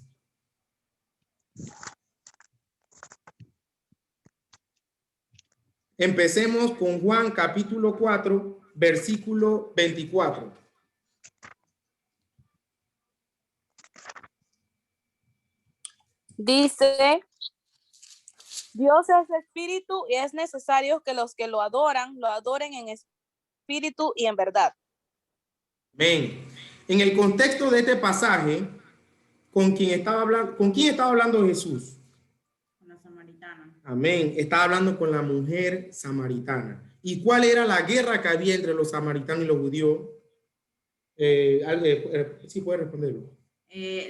Empecemos con Juan capítulo 4 versículo 24. Dice, Dios es espíritu y es necesario que los que lo adoren en espíritu y en verdad. Amén. En el contexto de este pasaje, ¿con quién estaba hablando Jesús? Con la samaritana. Amén. Estaba hablando con la mujer samaritana. ¿Y cuál era la guerra que había entre los samaritanos y los judíos? Sí, puede responderlo.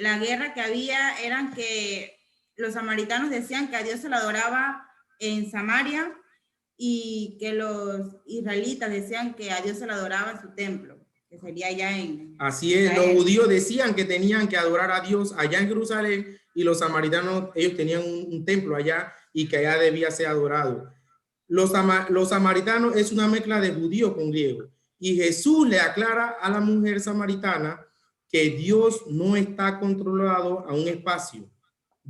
La guerra que había eran que los samaritanos decían que a Dios se lo adoraba en Samaria y que los israelitas decían que a Dios se lo adoraba en su templo, que sería allá en... Así es, los judíos decían que tenían que adorar a Dios allá en Jerusalén y los samaritanos, ellos tenían un templo allá y que allá debía ser adorado. Los samaritanos es una mezcla de judío con griego, y Jesús le aclara a la mujer samaritana que Dios no está controlado a un espacio.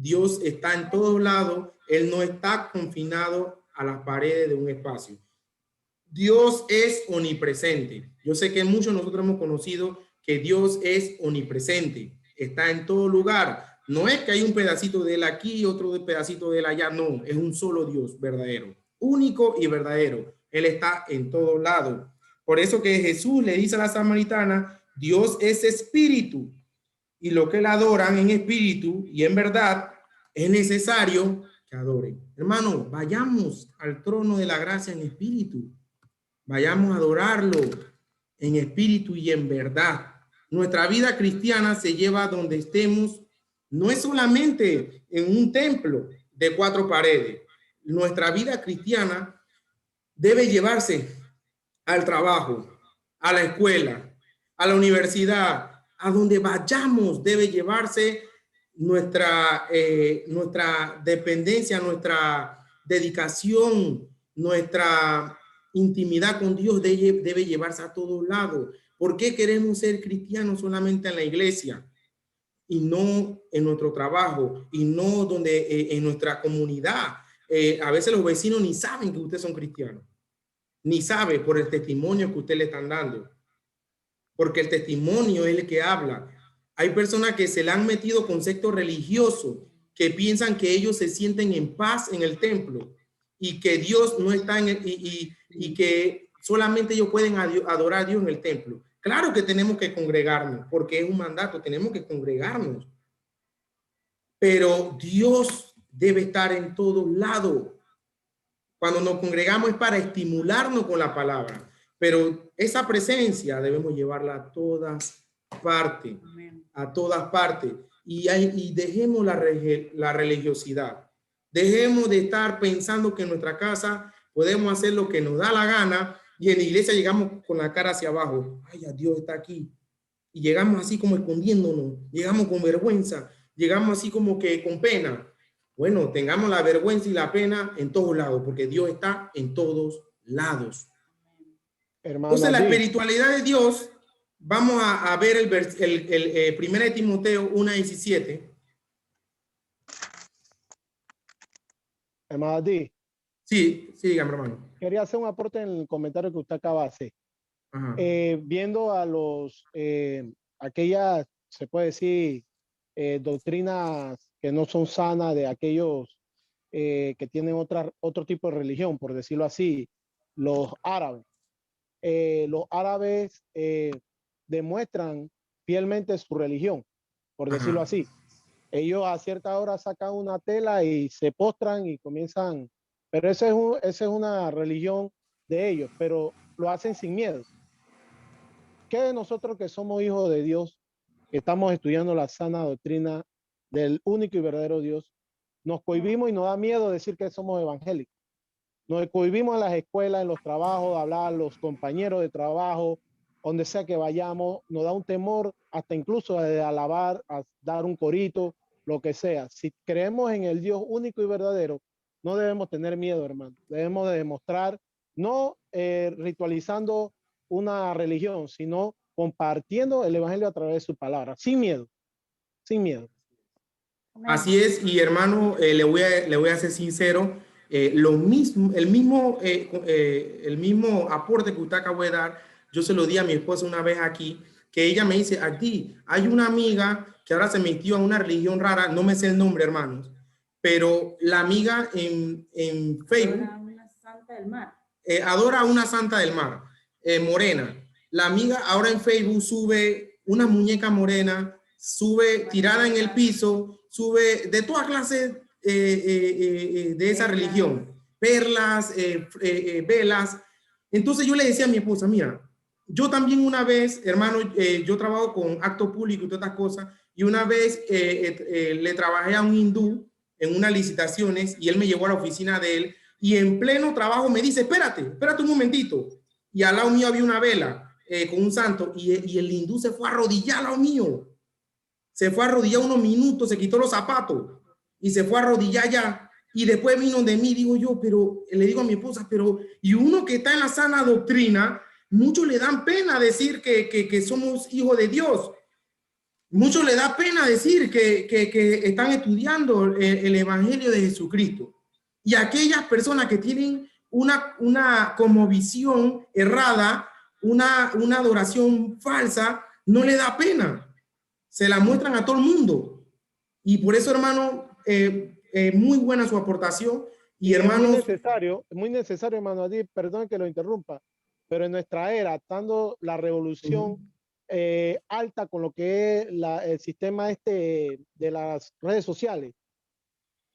Dios está en todos lados. Él no está confinado a las paredes de un espacio. Dios es omnipresente. Yo sé que muchos de nosotros hemos conocido que Dios es omnipresente. Está en todo lugar. No es que hay un pedacito de él aquí y otro pedacito de él allá. No, es un solo Dios verdadero, único y verdadero. Él está en todos lados. Por eso que Jesús le dice a la samaritana, Dios es espíritu, y lo que le adoran en espíritu y en verdad es necesario que adoren. Hermano, vayamos al trono de la gracia en espíritu. Vayamos a adorarlo en espíritu y en verdad. Nuestra vida cristiana se lleva donde estemos. No es solamente en un templo de 4 paredes. Nuestra vida cristiana debe llevarse al trabajo, a la escuela, a la universidad, a donde vayamos debe llevarse nuestra dependencia, nuestra dedicación, nuestra intimidad con Dios debe llevarse a todos lados. ¿Por qué queremos ser cristianos solamente en la iglesia y no en nuestro trabajo y no donde en nuestra comunidad? A veces los vecinos ni saben que ustedes son cristianos, ni saben por el testimonio que ustedes le están dando, porque el testimonio es el que habla. Hay personas que se le han metido conceptos religiosos que piensan que ellos se sienten en paz en el templo y que Dios no está en y que solamente ellos pueden adorar a Dios en el templo. Claro que tenemos que congregarnos porque es un mandato, tenemos que congregarnos. Pero Dios debe estar en todos lados. Cuando nos congregamos es para estimularnos con la palabra, pero esa presencia debemos llevarla a todas partes, a todas partes. Y dejemos la religiosidad. Dejemos de estar pensando que en nuestra casa podemos hacer lo que nos da la gana y en la iglesia llegamos con la cara hacia abajo. Ay, Dios está aquí. Y llegamos así como escondiéndonos, llegamos con vergüenza, llegamos así como que con pena. Bueno, tengamos la vergüenza y la pena en todos lados, porque Dios está en todos lados. Hermano, entonces, la espiritualidad de Dios, vamos a ver el 1 de Timoteo 1:17. Hermano Di. Sí, dígame, hermano. Quería hacer un aporte en el comentario que usted acaba de hacer. Viendo a aquellas, se puede decir, doctrinas que no son sanas de aquellos que tienen otro tipo de religión, por decirlo así, los árabes. Los árabes demuestran fielmente su religión, por decirlo así. Ellos a cierta hora sacan una tela y se postran y comienzan, pero esa es una religión de ellos, pero lo hacen sin miedo. ¿Qué de nosotros que somos hijos de Dios, que estamos estudiando la sana doctrina del único y verdadero Dios, nos cohibimos y nos da miedo decir que somos evangélicos? Nos cohibimos en las escuelas, en los trabajos, de hablar a los compañeros de trabajo, donde sea que vayamos, nos da un temor hasta incluso de alabar, a dar un corito, lo que sea. Si creemos en el Dios único y verdadero, no debemos tener miedo, hermano. Debemos de demostrar, no ritualizando una religión, sino compartiendo el evangelio a través de su palabra, sin miedo, sin miedo. Así es, y hermano, le voy a ser sincero, el mismo aporte que usted acabó de dar, yo se lo di a mi esposa una vez aquí, que ella me dice, aquí hay una amiga que ahora se metió a una religión rara, no me sé el nombre, hermanos, pero la amiga en Facebook adora una santa del mar, adora una santa del mar, morena. La amiga ahora en Facebook sube una muñeca morena, sube tirada en el piso, sube de todas clases de esa religión, perlas, velas. Entonces yo le decía a mi esposa, mira, yo también una vez, hermano, yo trabajo con acto público y todas estas cosas, y una vez le trabajé a un hindú en unas licitaciones y él me llevó a la oficina de él y en pleno trabajo me dice, espérate un momentito. Y al lado mío había una vela con un santo y el hindú se fue a arrodillar al lado mío. Se fue a arrodillar unos minutos, se quitó los zapatos y se fue a arrodillar ya. Y después vino de mí, digo yo, pero le digo a mi esposa, pero y uno que está en la sana doctrina, muchos le dan pena decir que somos hijos de Dios. Muchos le da pena decir que están estudiando el Evangelio de Jesucristo. Y aquellas personas que tienen una como visión errada, una adoración falsa, no le da pena. Se la muestran a todo el mundo. Y por eso, hermano, muy buena su aportación. Y hermanos, es muy necesario, hermano Adi, perdón que lo interrumpa, pero en nuestra era, estando la revolución alta con lo que es el sistema de las redes sociales,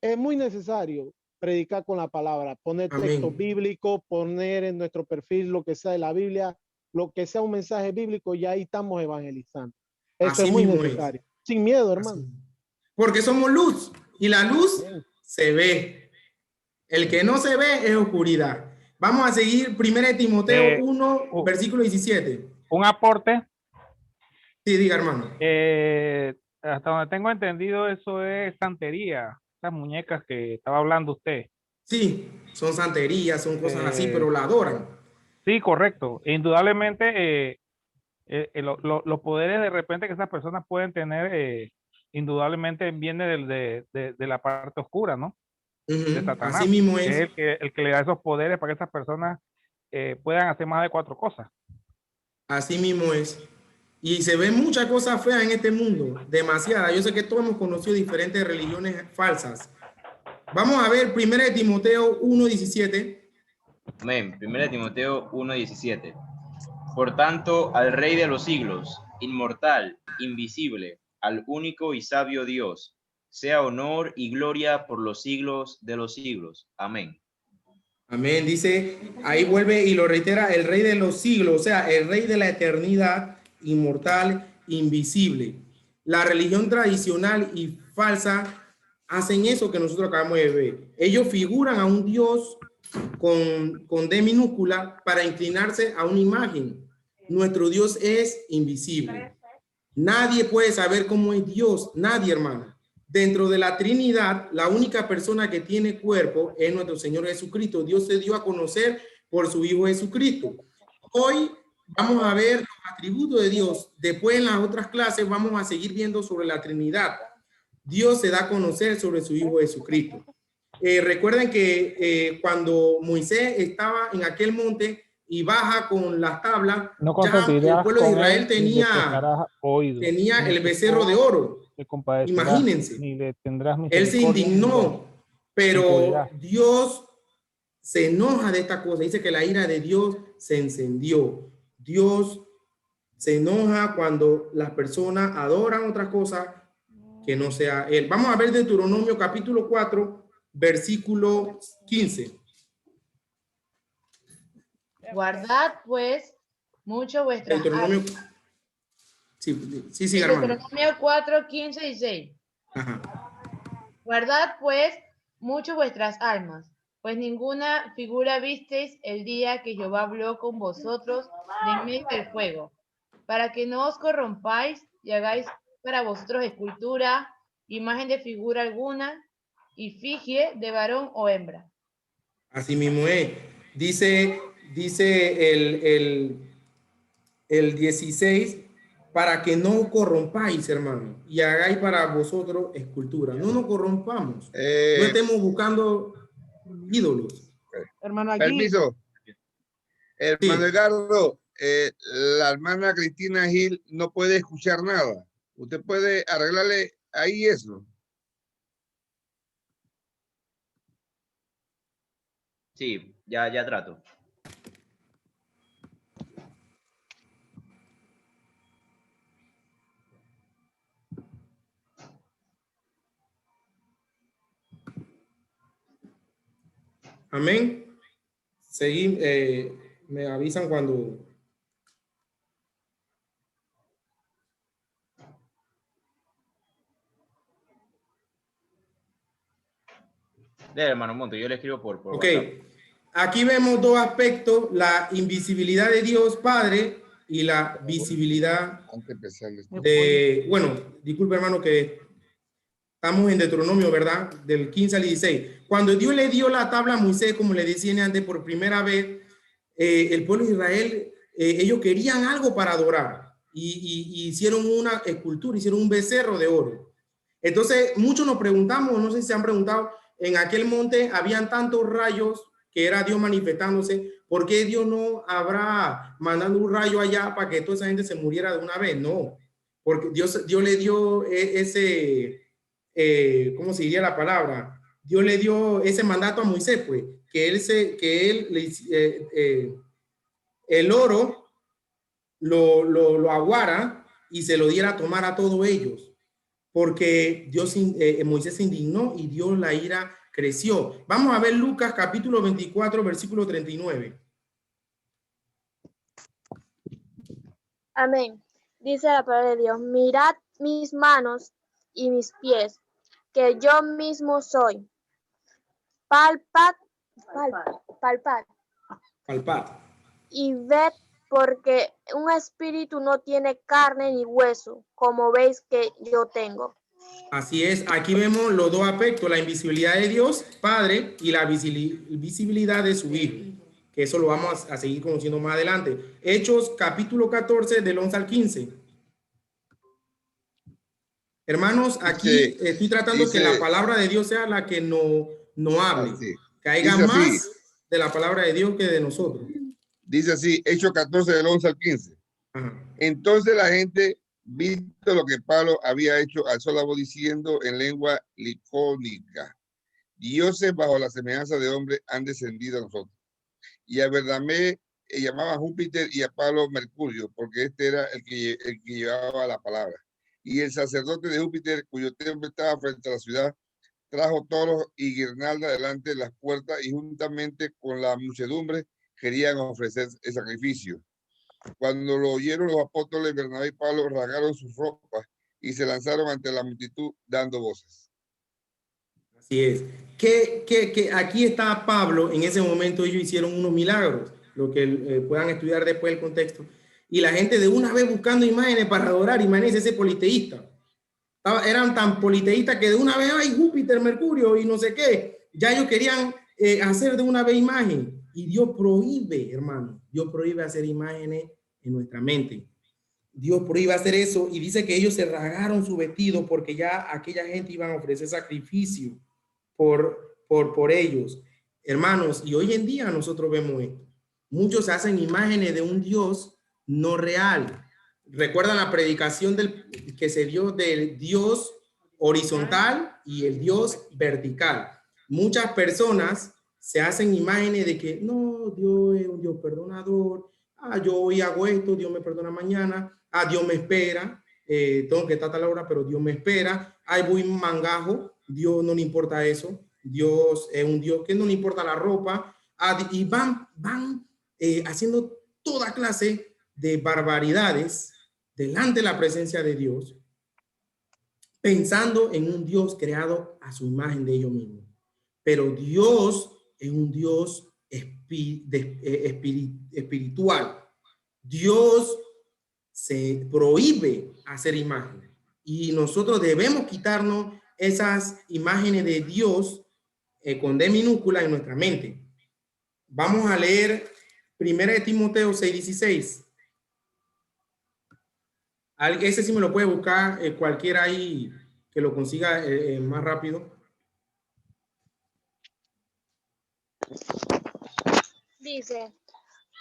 es muy necesario predicar con la palabra, poner texto bíblico, poner en nuestro perfil lo que sea de la Biblia, lo que sea un mensaje bíblico, y ahí estamos evangelizando. Eso así es muy mismo necesario. Sin miedo, hermano. Porque somos luz, y la luz se ve. El que no se ve es oscuridad. Vamos a seguir 1 Timoteo 1, versículo 17. Un aporte. Sí, diga, hermano. Hasta donde tengo entendido, eso es santería. Esas muñecas que estaba hablando usted. Sí, son santerías, son cosas así, pero la adoran. Sí, correcto. Indudablemente, los poderes de repente que esas personas pueden tener, indudablemente viene de la parte oscura, ¿no? De Satanás. Así mismo es. El que le da esos poderes para que esas personas puedan hacer más de 4 cosas. Así mismo es. Y se ven muchas cosas feas en este mundo, demasiadas. Yo sé que todos hemos conocido diferentes religiones falsas. Vamos a ver 1 Timoteo 1:17. Amén. 1 Timoteo 1:17. Por tanto, al Rey de los siglos, inmortal, invisible, al único y sabio Dios, sea honor y gloria por los siglos de los siglos. Amén. Amén. Dice, ahí vuelve y lo reitera, el Rey de los siglos, o sea, el Rey de la eternidad, inmortal, invisible. La religión tradicional y falsa hacen eso que nosotros acabamos de ver. Ellos figuran a un Dios con D minúscula para inclinarse a una imagen. Nuestro Dios es invisible. Nadie puede saber cómo es Dios, nadie, hermano. Dentro de la Trinidad, la única persona que tiene cuerpo es nuestro Señor Jesucristo. Dios se dio a conocer por su Hijo Jesucristo. Hoy vamos a ver los atributos de Dios. Después en las otras clases vamos a seguir viendo sobre la Trinidad. Dios se da a conocer sobre su Hijo Jesucristo. Recuerden que cuando Moisés estaba en aquel monte y baja con las tablas, ya el pueblo de Israel tenía el becerro de oro. Imagínense, él se indignó, pero Dios se enoja de esta cosa. Dice que la ira de Dios se encendió. Dios se enoja cuando las personas adoran otras cosas que no sea él. Vamos a ver Deuteronomio capítulo 4, versículo 15. Guardad pues mucho vuestras Deuteronomio. Sí, hermano. Deuteronomio 4, 15 y 16. Ajá. Guardad pues mucho vuestras almas, pues ninguna figura visteis el día que Jehová habló con vosotros de en medio del fuego, para que no os corrompáis y hagáis para vosotros escultura, imagen de figura alguna, y figie de varón o hembra. Así mismo es. Dice el 16, para que no corrompáis, hermano, y hagáis para vosotros escultura. No nos corrompamos. No estemos buscando ídolos. Hermano, aquí. Permiso. Hermano Edgardo, la hermana Cristina Gil no puede escuchar nada. Usted puede arreglarle ahí eso. Sí, ya trato. Amén. Seguimos, me avisan cuando. Hermano Monte, yo le escribo por Ok. WhatsApp. Aquí vemos dos aspectos: la invisibilidad de Dios Padre y la visibilidad de. Bueno, disculpe, hermano, que estamos en Deuteronomio, ¿verdad? Del 15 al 16. Cuando Dios le dio la tabla a Moisés, como le decía antes, por primera vez, el pueblo de Israel, ellos querían algo para adorar. y hicieron una escultura, hicieron un becerro de oro. Entonces, muchos nos preguntamos, no sé si se han preguntado, en aquel monte habían tantos rayos que era Dios manifestándose. ¿Por qué Dios no habrá mandado un rayo allá para que toda esa gente se muriera de una vez? No, porque Dios le dio ese, ¿cómo se diría la palabra? Dios le dio ese mandato a Moisés, pues, el oro lo aguara y se lo diera a tomar a todos ellos, porque Moisés se indignó y Dios la ira creció. Vamos a ver Lucas capítulo 24, versículo 39. Amén. Dice la palabra de Dios, mirad mis manos y mis pies, que yo mismo soy. Palpad y ved, porque un espíritu no tiene carne ni hueso, como veis que yo tengo. Así es, aquí vemos los dos aspectos, la invisibilidad de Dios Padre y la visibilidad de su Hijo, que eso lo vamos a seguir conociendo más adelante. Hechos capítulo 14 del 11 al 15. Hermanos, aquí estoy tratando que la palabra de Dios sea la que no hable, que haya más de la palabra de Dios que de nosotros. Dice así, Hechos 14 del 11 al 15. Ajá. Entonces la gente, visto lo que Pablo había hecho, alzó la voz diciendo en lengua licónica, dioses bajo la semejanza de hombres han descendido a nosotros. Y a Bernabé llamaban Júpiter y a Pablo Mercurio, porque este era el que llevaba la palabra. Y el sacerdote de Júpiter, cuyo templo estaba frente a la ciudad, trajo toros y guirnaldas delante de las puertas y juntamente con la muchedumbre querían ofrecer el sacrificio. Cuando lo oyeron los apóstoles, Bernabé y Pablo rasgaron sus ropas y se lanzaron ante la multitud dando voces. Así es. Que aquí está Pablo, en ese momento ellos hicieron unos milagros, lo que puedan estudiar después el contexto. Y la gente de una vez buscando imágenes para adorar, imagínense ese politeísta. Eran tan politeístas que de una vez hay Júpiter, Mercurio y no sé qué. Ya ellos querían hacer de una vez imagen. Y Dios prohíbe, hermano, Dios prohíbe hacer imágenes en nuestra mente. Dios prohíbe hacer eso y dice que ellos se rasgaron su vestido porque ya aquella gente iban a ofrecer sacrificio por ellos. Hermanos, y hoy en día nosotros vemos esto. Muchos hacen imágenes de un Dios no real. ¿Recuerdan la predicación que se dio del Dios horizontal y el Dios vertical? Muchas personas se hacen imágenes de que no, Dios es un Dios perdonador. Yo hoy hago esto, Dios me perdona mañana. Dios me espera. Tengo que estar a tal hora, pero Dios me espera. Voy mangajo. Dios no le importa eso. Dios es un Dios que no le importa la ropa. Y van haciendo toda clase de barbaridades delante de la presencia de Dios, pensando en un Dios creado a su imagen de ellos mismos. Pero Dios es un Dios espiritual. Dios se prohíbe hacer imágenes y nosotros debemos quitarnos esas imágenes de Dios con D minúscula en nuestra mente. Vamos a leer 1 Timoteo 6:16. Ese sí me lo puede buscar cualquiera ahí que lo consiga más rápido. Dice,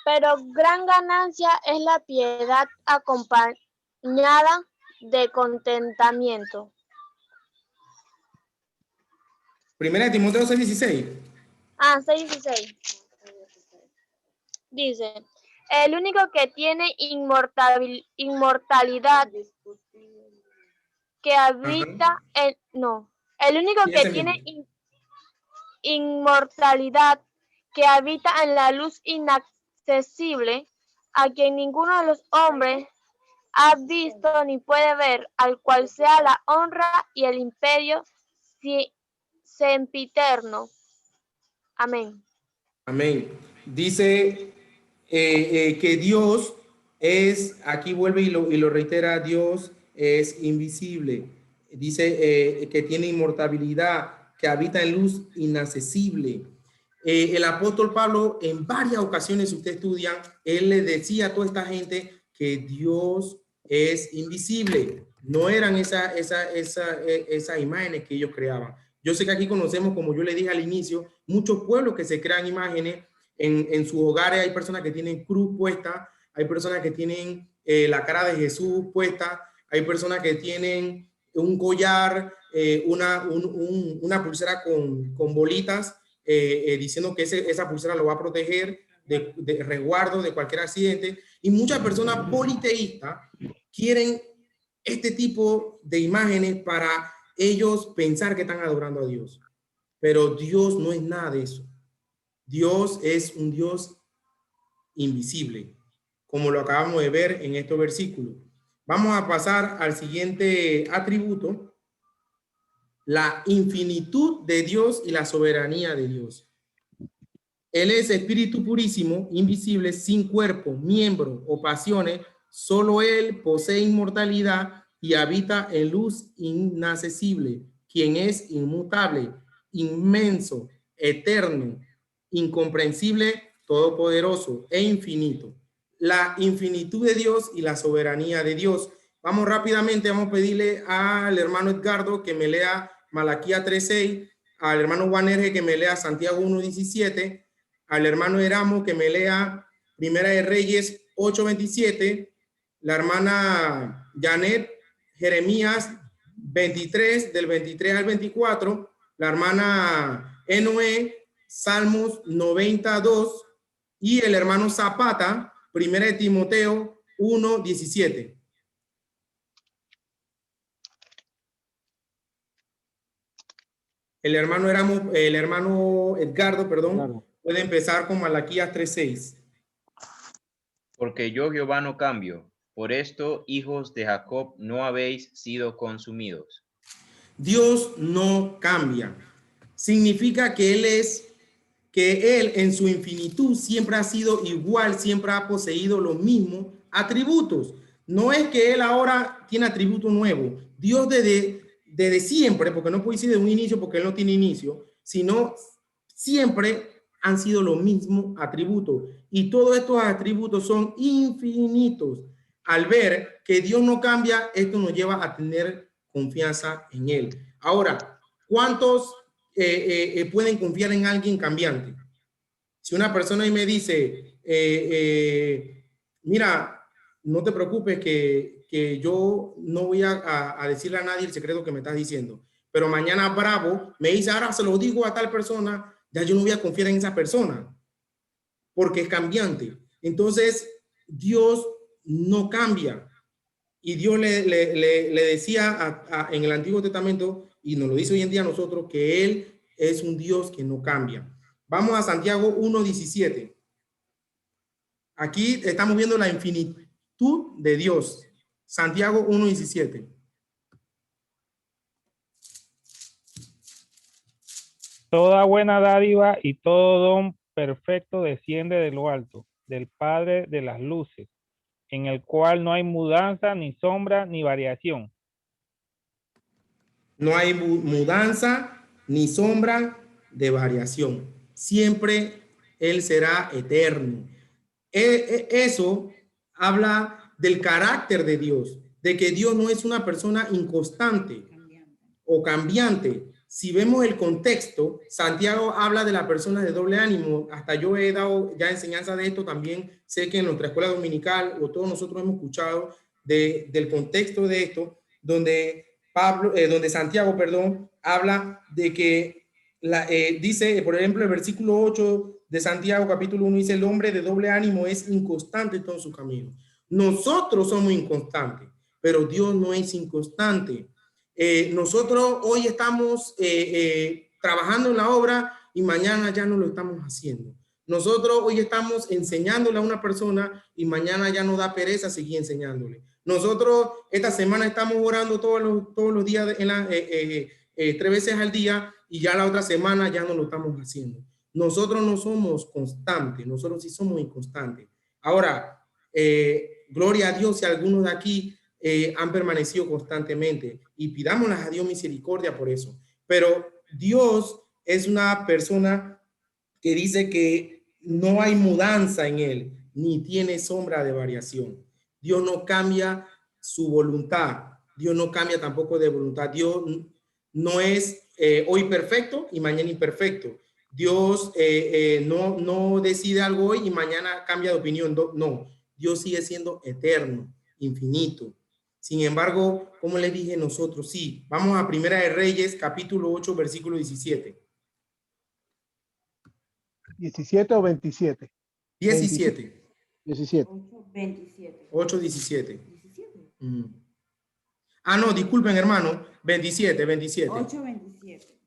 pero gran ganancia es la piedad acompañada de contentamiento. 1 Timoteo 6:16. 6:16. Dice, el único que tiene inmortalidad que habita el único que tiene inmortalidad que habita en la luz inaccesible, a quien ninguno de los hombres ha visto ni puede ver, al cual sea la honra y el imperio sempiterno. Amén. Amén. Dice que Dios es, aquí vuelve y lo reitera, Dios es invisible. Dice que tiene inmortalidad, que habita en luz inaccesible. El apóstol Pablo en varias ocasiones, si usted estudia, él le decía a toda esta gente que Dios es invisible. No eran esas imágenes que ellos creaban. Yo sé que aquí conocemos, como yo le dije al inicio, muchos pueblos que se crean imágenes en sus hogares. Hay personas que tienen cruz puesta, hay personas que tienen la cara de Jesús puesta, hay personas que tienen un collar, una pulsera con bolitas, diciendo que esa pulsera lo va a proteger de resguardo de cualquier accidente. Y muchas personas politeístas quieren este tipo de imágenes para ellos pensar que están adorando a Dios. Pero Dios no es nada de eso. Dios es un Dios invisible, como lo acabamos de ver en estos versículos. Vamos a pasar al siguiente atributo: la infinitud de Dios y la soberanía de Dios. Él es espíritu purísimo, invisible, sin cuerpo, miembro o pasiones. Solo Él posee inmortalidad y habita en luz inaccesible, quien es inmutable, inmenso, eterno, incomprensible, todopoderoso e infinito. La infinitud de Dios y la soberanía de Dios. Vamos rápidamente, vamos a pedirle al hermano Edgardo que me lea Malaquías 3:6, al hermano Juan Erge que me lea Santiago 1:17, al hermano Eramo que me lea Primera de Reyes 8:27, la hermana Janet Jeremías 23, del 23 al 24, la hermana Enoé Salmos 92 y el hermano Zapata Primera de Timoteo 1:17. El hermano Edgardo, perdón, claro, puede empezar con Malaquías 3:6. Porque yo, Jehová, no cambio. Por esto, hijos de Jacob, no habéis sido consumidos. Dios no cambia. Significa que Él en su infinitud siempre ha sido igual, siempre ha poseído los mismos atributos. No es que Él ahora tiene atributos nuevos. Dios desde siempre, porque no puede decir de un inicio porque Él no tiene inicio, sino siempre han sido los mismos atributos. Y todos estos atributos son infinitos. Al ver que Dios no cambia, esto nos lleva a tener confianza en Él. Ahora, ¿cuántos pueden confiar en alguien cambiante? Si una persona me dice, mira, no te preocupes que yo no voy a decirle a nadie el secreto que me estás diciendo, pero mañana bravo me dice, ahora se lo digo a tal persona, ya yo no voy a confiar en esa persona porque es cambiante. Entonces, Dios no cambia. Y Dios le decía en el Antiguo Testamento, y nos lo dice hoy en día a nosotros, que Él es un Dios que no cambia. Vamos a Santiago 1:17. Aquí estamos viendo la infinitud de Dios. Santiago 1:17. Toda buena dádiva y todo don perfecto desciende de lo alto, del Padre de las luces, en el cual no hay mudanza, ni sombra, ni variación. No hay mudanza, ni sombra de variación. Siempre Él será eterno. Eso habla del carácter de Dios, de que Dios no es una persona inconstante o cambiante. Si vemos el contexto, Santiago habla de la persona de doble ánimo. Hasta yo he dado ya enseñanza de esto también. Sé que en nuestra escuela dominical, o todos nosotros hemos escuchado del contexto de esto, donde Santiago, habla de que dice, por ejemplo, el versículo 8 de Santiago, capítulo 1, dice, el hombre de doble ánimo es inconstante en todo su camino. Nosotros somos inconstantes, pero Dios no es inconstante. Nosotros hoy estamos trabajando en la obra y mañana ya no lo estamos haciendo. Nosotros hoy estamos enseñándole a una persona y mañana ya nos da pereza seguir enseñándole. Nosotros esta semana estamos orando todos los días, 3 veces al día, y ya la otra semana ya no lo estamos haciendo. Nosotros no somos constantes, nosotros sí somos inconstantes. Ahora, gloria a Dios si algunos de aquí han permanecido constantemente, y pidámosle a Dios misericordia por eso. Pero Dios es una persona que dice que no hay mudanza en Él, ni tiene sombra de variación. Dios no cambia su voluntad. Dios no cambia tampoco de voluntad. Dios no es hoy perfecto y mañana imperfecto. Dios no decide algo hoy y mañana cambia de opinión. No, Dios sigue siendo eterno, infinito. Sin embargo, como les dije, nosotros sí. Vamos a Primera de Reyes, capítulo 8, versículo 17. 17 o 27. 17. 17. 8, 17. Ah, no, disculpen, hermano. 27. 8, 27.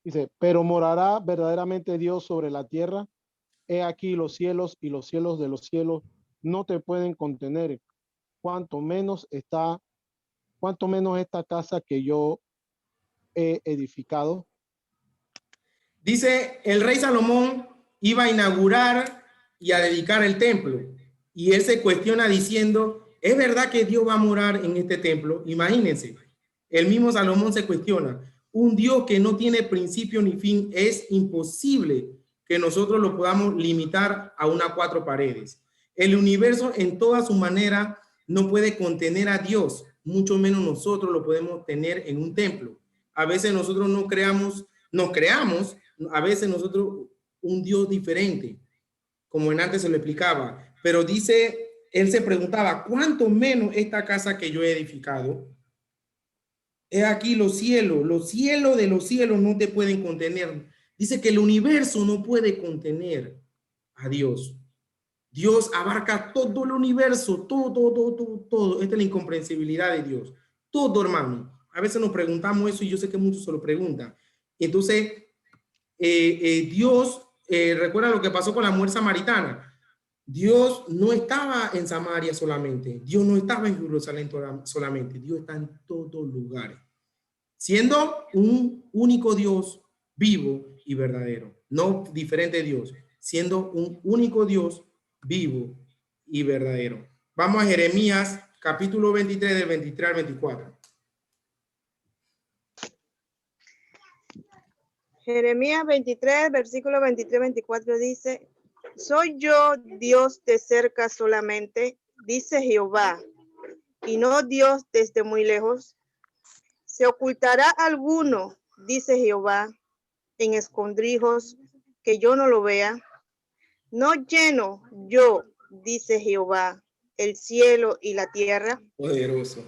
Dice, pero morará verdaderamente Dios sobre la tierra. He aquí los cielos y los cielos de los cielos no te pueden contener. Cuanto menos esta casa que yo he edificado. Dice, el rey Salomón iba a inaugurar y a dedicar el templo. Y él se cuestiona diciendo, ¿es verdad que Dios va a morar en este templo? Imagínense, el mismo Salomón se cuestiona, un Dios que no tiene principio ni fin, es imposible que nosotros lo podamos limitar a unas 4 paredes. El universo en toda su manera no puede contener a Dios, mucho menos nosotros lo podemos tener en un templo. A veces nosotros nos creamos, a veces nosotros un Dios diferente, como en antes se lo explicaba, pero dice, él se preguntaba, ¿cuánto menos esta casa que yo he edificado? He aquí los cielos de los cielos no te pueden contener. Dice que el universo no puede contener a Dios. Dios abarca todo el universo, todo. Esta es la incomprensibilidad de Dios. Todo, hermano. A veces nos preguntamos eso y yo sé que muchos se lo preguntan. Entonces, Dios, recuerda lo que pasó con la mujer samaritana. Dios no estaba en Samaria solamente. Dios no estaba en Jerusalén solamente. Dios está en todos lugares. Siendo un único Dios vivo y verdadero. No diferente Dios. Siendo un único Dios vivo y verdadero. Vamos a Jeremías capítulo 23 del 23 al 24. Jeremías 23, versículo 23-24 dice, ¿soy yo Dios de cerca solamente? Dice Jehová, y no Dios desde muy lejos. ¿Se ocultará alguno, dice Jehová, en escondrijos que yo no lo vea? ¿No lleno yo, dice Jehová, el cielo y la tierra? Poderoso.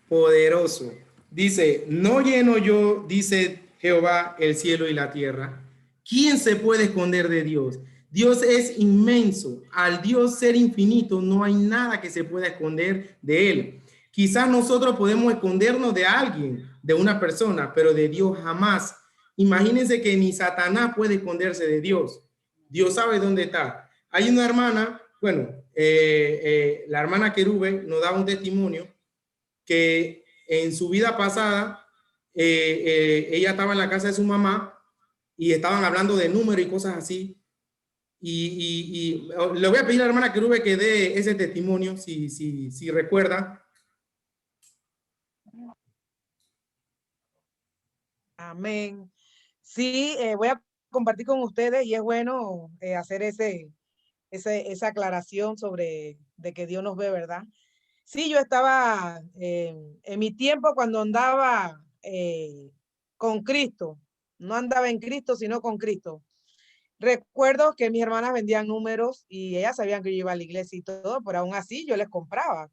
Poderoso. Dice, no lleno yo, dice Jehová, el cielo y la tierra. ¿Quién se puede esconder de Dios? Dios es inmenso. Al Dios ser infinito, no hay nada que se pueda esconder de él. Quizás nosotros podemos escondernos de alguien, de una persona, pero de Dios jamás. Imagínense que ni Satanás puede esconderse de Dios. Dios sabe dónde está. Hay una hermana, bueno, la hermana Querube nos da un testimonio que en su vida pasada, ella estaba en la casa de su mamá y estaban hablando de números y cosas así. Y le voy a pedir a la hermana Querube que dé ese testimonio, si recuerda. Amén. Sí, voy a compartir con ustedes y es bueno hacer esa aclaración sobre de que Dios nos ve, ¿verdad? Sí, yo estaba en mi tiempo cuando andaba con Cristo, no andaba en Cristo, sino con Cristo. Recuerdo que mis hermanas vendían números y ellas sabían que yo iba a la iglesia y todo, pero aún así yo les compraba.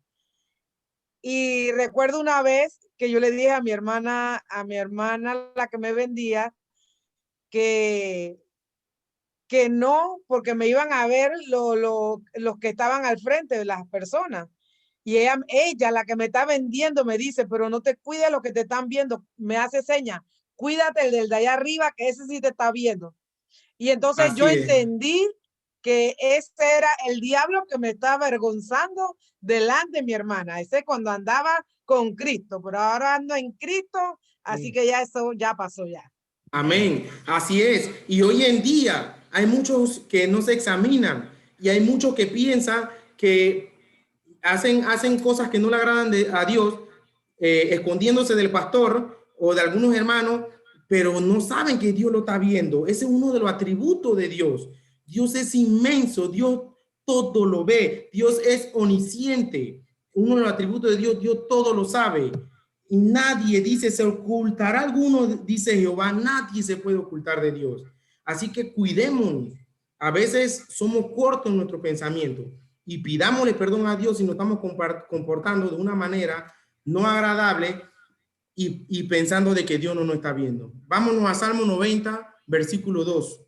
Y recuerdo una vez que yo le dije a mi hermana la que me vendía, que no, porque me iban a ver los que estaban al frente de las personas. Y ella, la que me está vendiendo, me dice, pero no te cuides lo que te están viendo. Me hace seña, cuídate del de allá arriba, que ese sí te está viendo. Y entonces yo entendí que ese era el diablo que me estaba avergonzando delante de mi hermana. Ese cuando andaba con Cristo, pero ahora ando en Cristo, así que ya eso ya pasó ya. Amén. Así es. Y hoy en día hay muchos que no se examinan y hay muchos que piensan que hacen cosas que no le agradan a Dios, escondiéndose del pastor o de algunos hermanos, pero no saben que Dios lo está viendo. Ese es uno de los atributos de Dios. Dios es inmenso, Dios todo lo ve, Dios es omnisciente. uno de los atributos de Dios, Dios todo lo sabe. Y nadie dice, se ocultará alguno, dice Jehová, nadie se puede ocultar de Dios. Así que cuidémonos. A veces somos cortos en nuestro pensamiento y pidámosle perdón a Dios si nos estamos comportando de una manera no agradable y pensando de que Dios no nos está viendo. Vámonos a Salmo 90, versículo 2.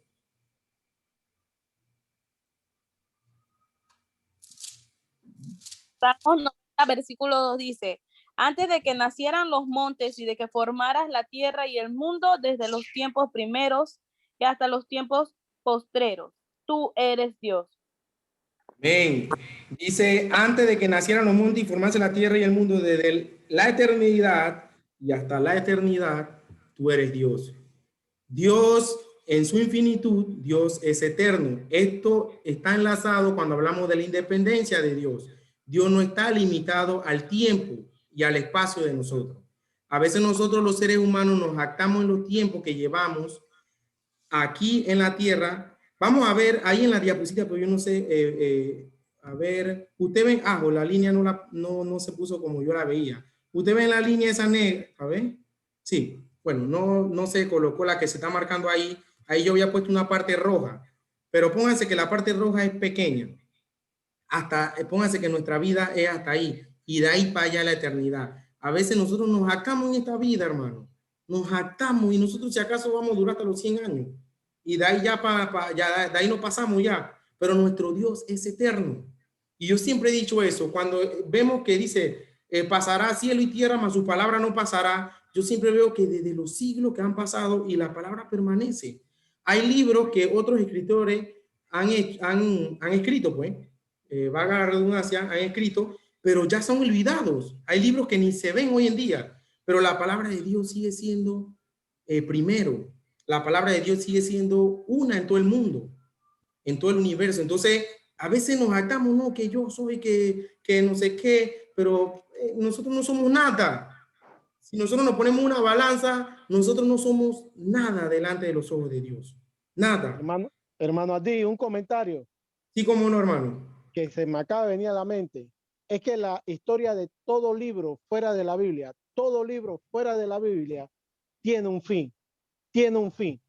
Salmos 90, versículo 2 dice, antes de que nacieran los montes y de que formaras la tierra y el mundo, desde los tiempos primeros y hasta los tiempos postreros, tú eres Dios. Amén. Dice, antes de que nacieran los montes y formase la tierra y el mundo, desde la eternidad y hasta la eternidad, tú eres Dios. Dios en su infinitud, Dios es eterno. Esto está enlazado cuando hablamos de la independencia de Dios. Dios no está limitado al tiempo y al espacio de nosotros. A veces nosotros los seres humanos nos jactamos en los tiempos que llevamos aquí en la tierra. Vamos a ver ahí en la diapositiva, pero yo no sé, a ver, usted ven, la línea no se puso como yo la veía. Usted ve la línea esa negra, a ver, sí, bueno, no se colocó la que se está marcando ahí yo había puesto una parte roja, pero pónganse que la parte roja es pequeña, pónganse que nuestra vida es hasta ahí, y de ahí para allá la eternidad. A veces nosotros nos jactamos en esta vida, hermano, nos jactamos, y nosotros si acaso vamos a durar hasta los 100 años, y de ahí ya de ahí no pasamos ya, pero nuestro Dios es eterno. Y yo siempre he dicho eso, cuando vemos que dice, pasará cielo y tierra, mas su palabra no pasará, yo siempre veo que desde los siglos que han pasado y la palabra permanece. Hay libros que otros escritores han escrito, pues, valga la redundancia, han escrito, pero ya son olvidados. Hay libros que ni se ven hoy en día, pero la palabra de Dios sigue siendo primero. La palabra de Dios sigue siendo una en todo el mundo, en todo el universo. Entonces, a veces nos jactamos, no, que yo soy, que no sé qué, pero nosotros no somos nada. Si nosotros nos ponemos una balanza, nosotros no somos nada delante de los ojos de Dios. Nada. Hermano Adi, un comentario. Sí, como no, hermano. Que se me acaba de venir a la mente. Es que la historia de todo libro fuera de la Biblia, todo libro fuera de la Biblia, tiene un fin. Tiene un fin.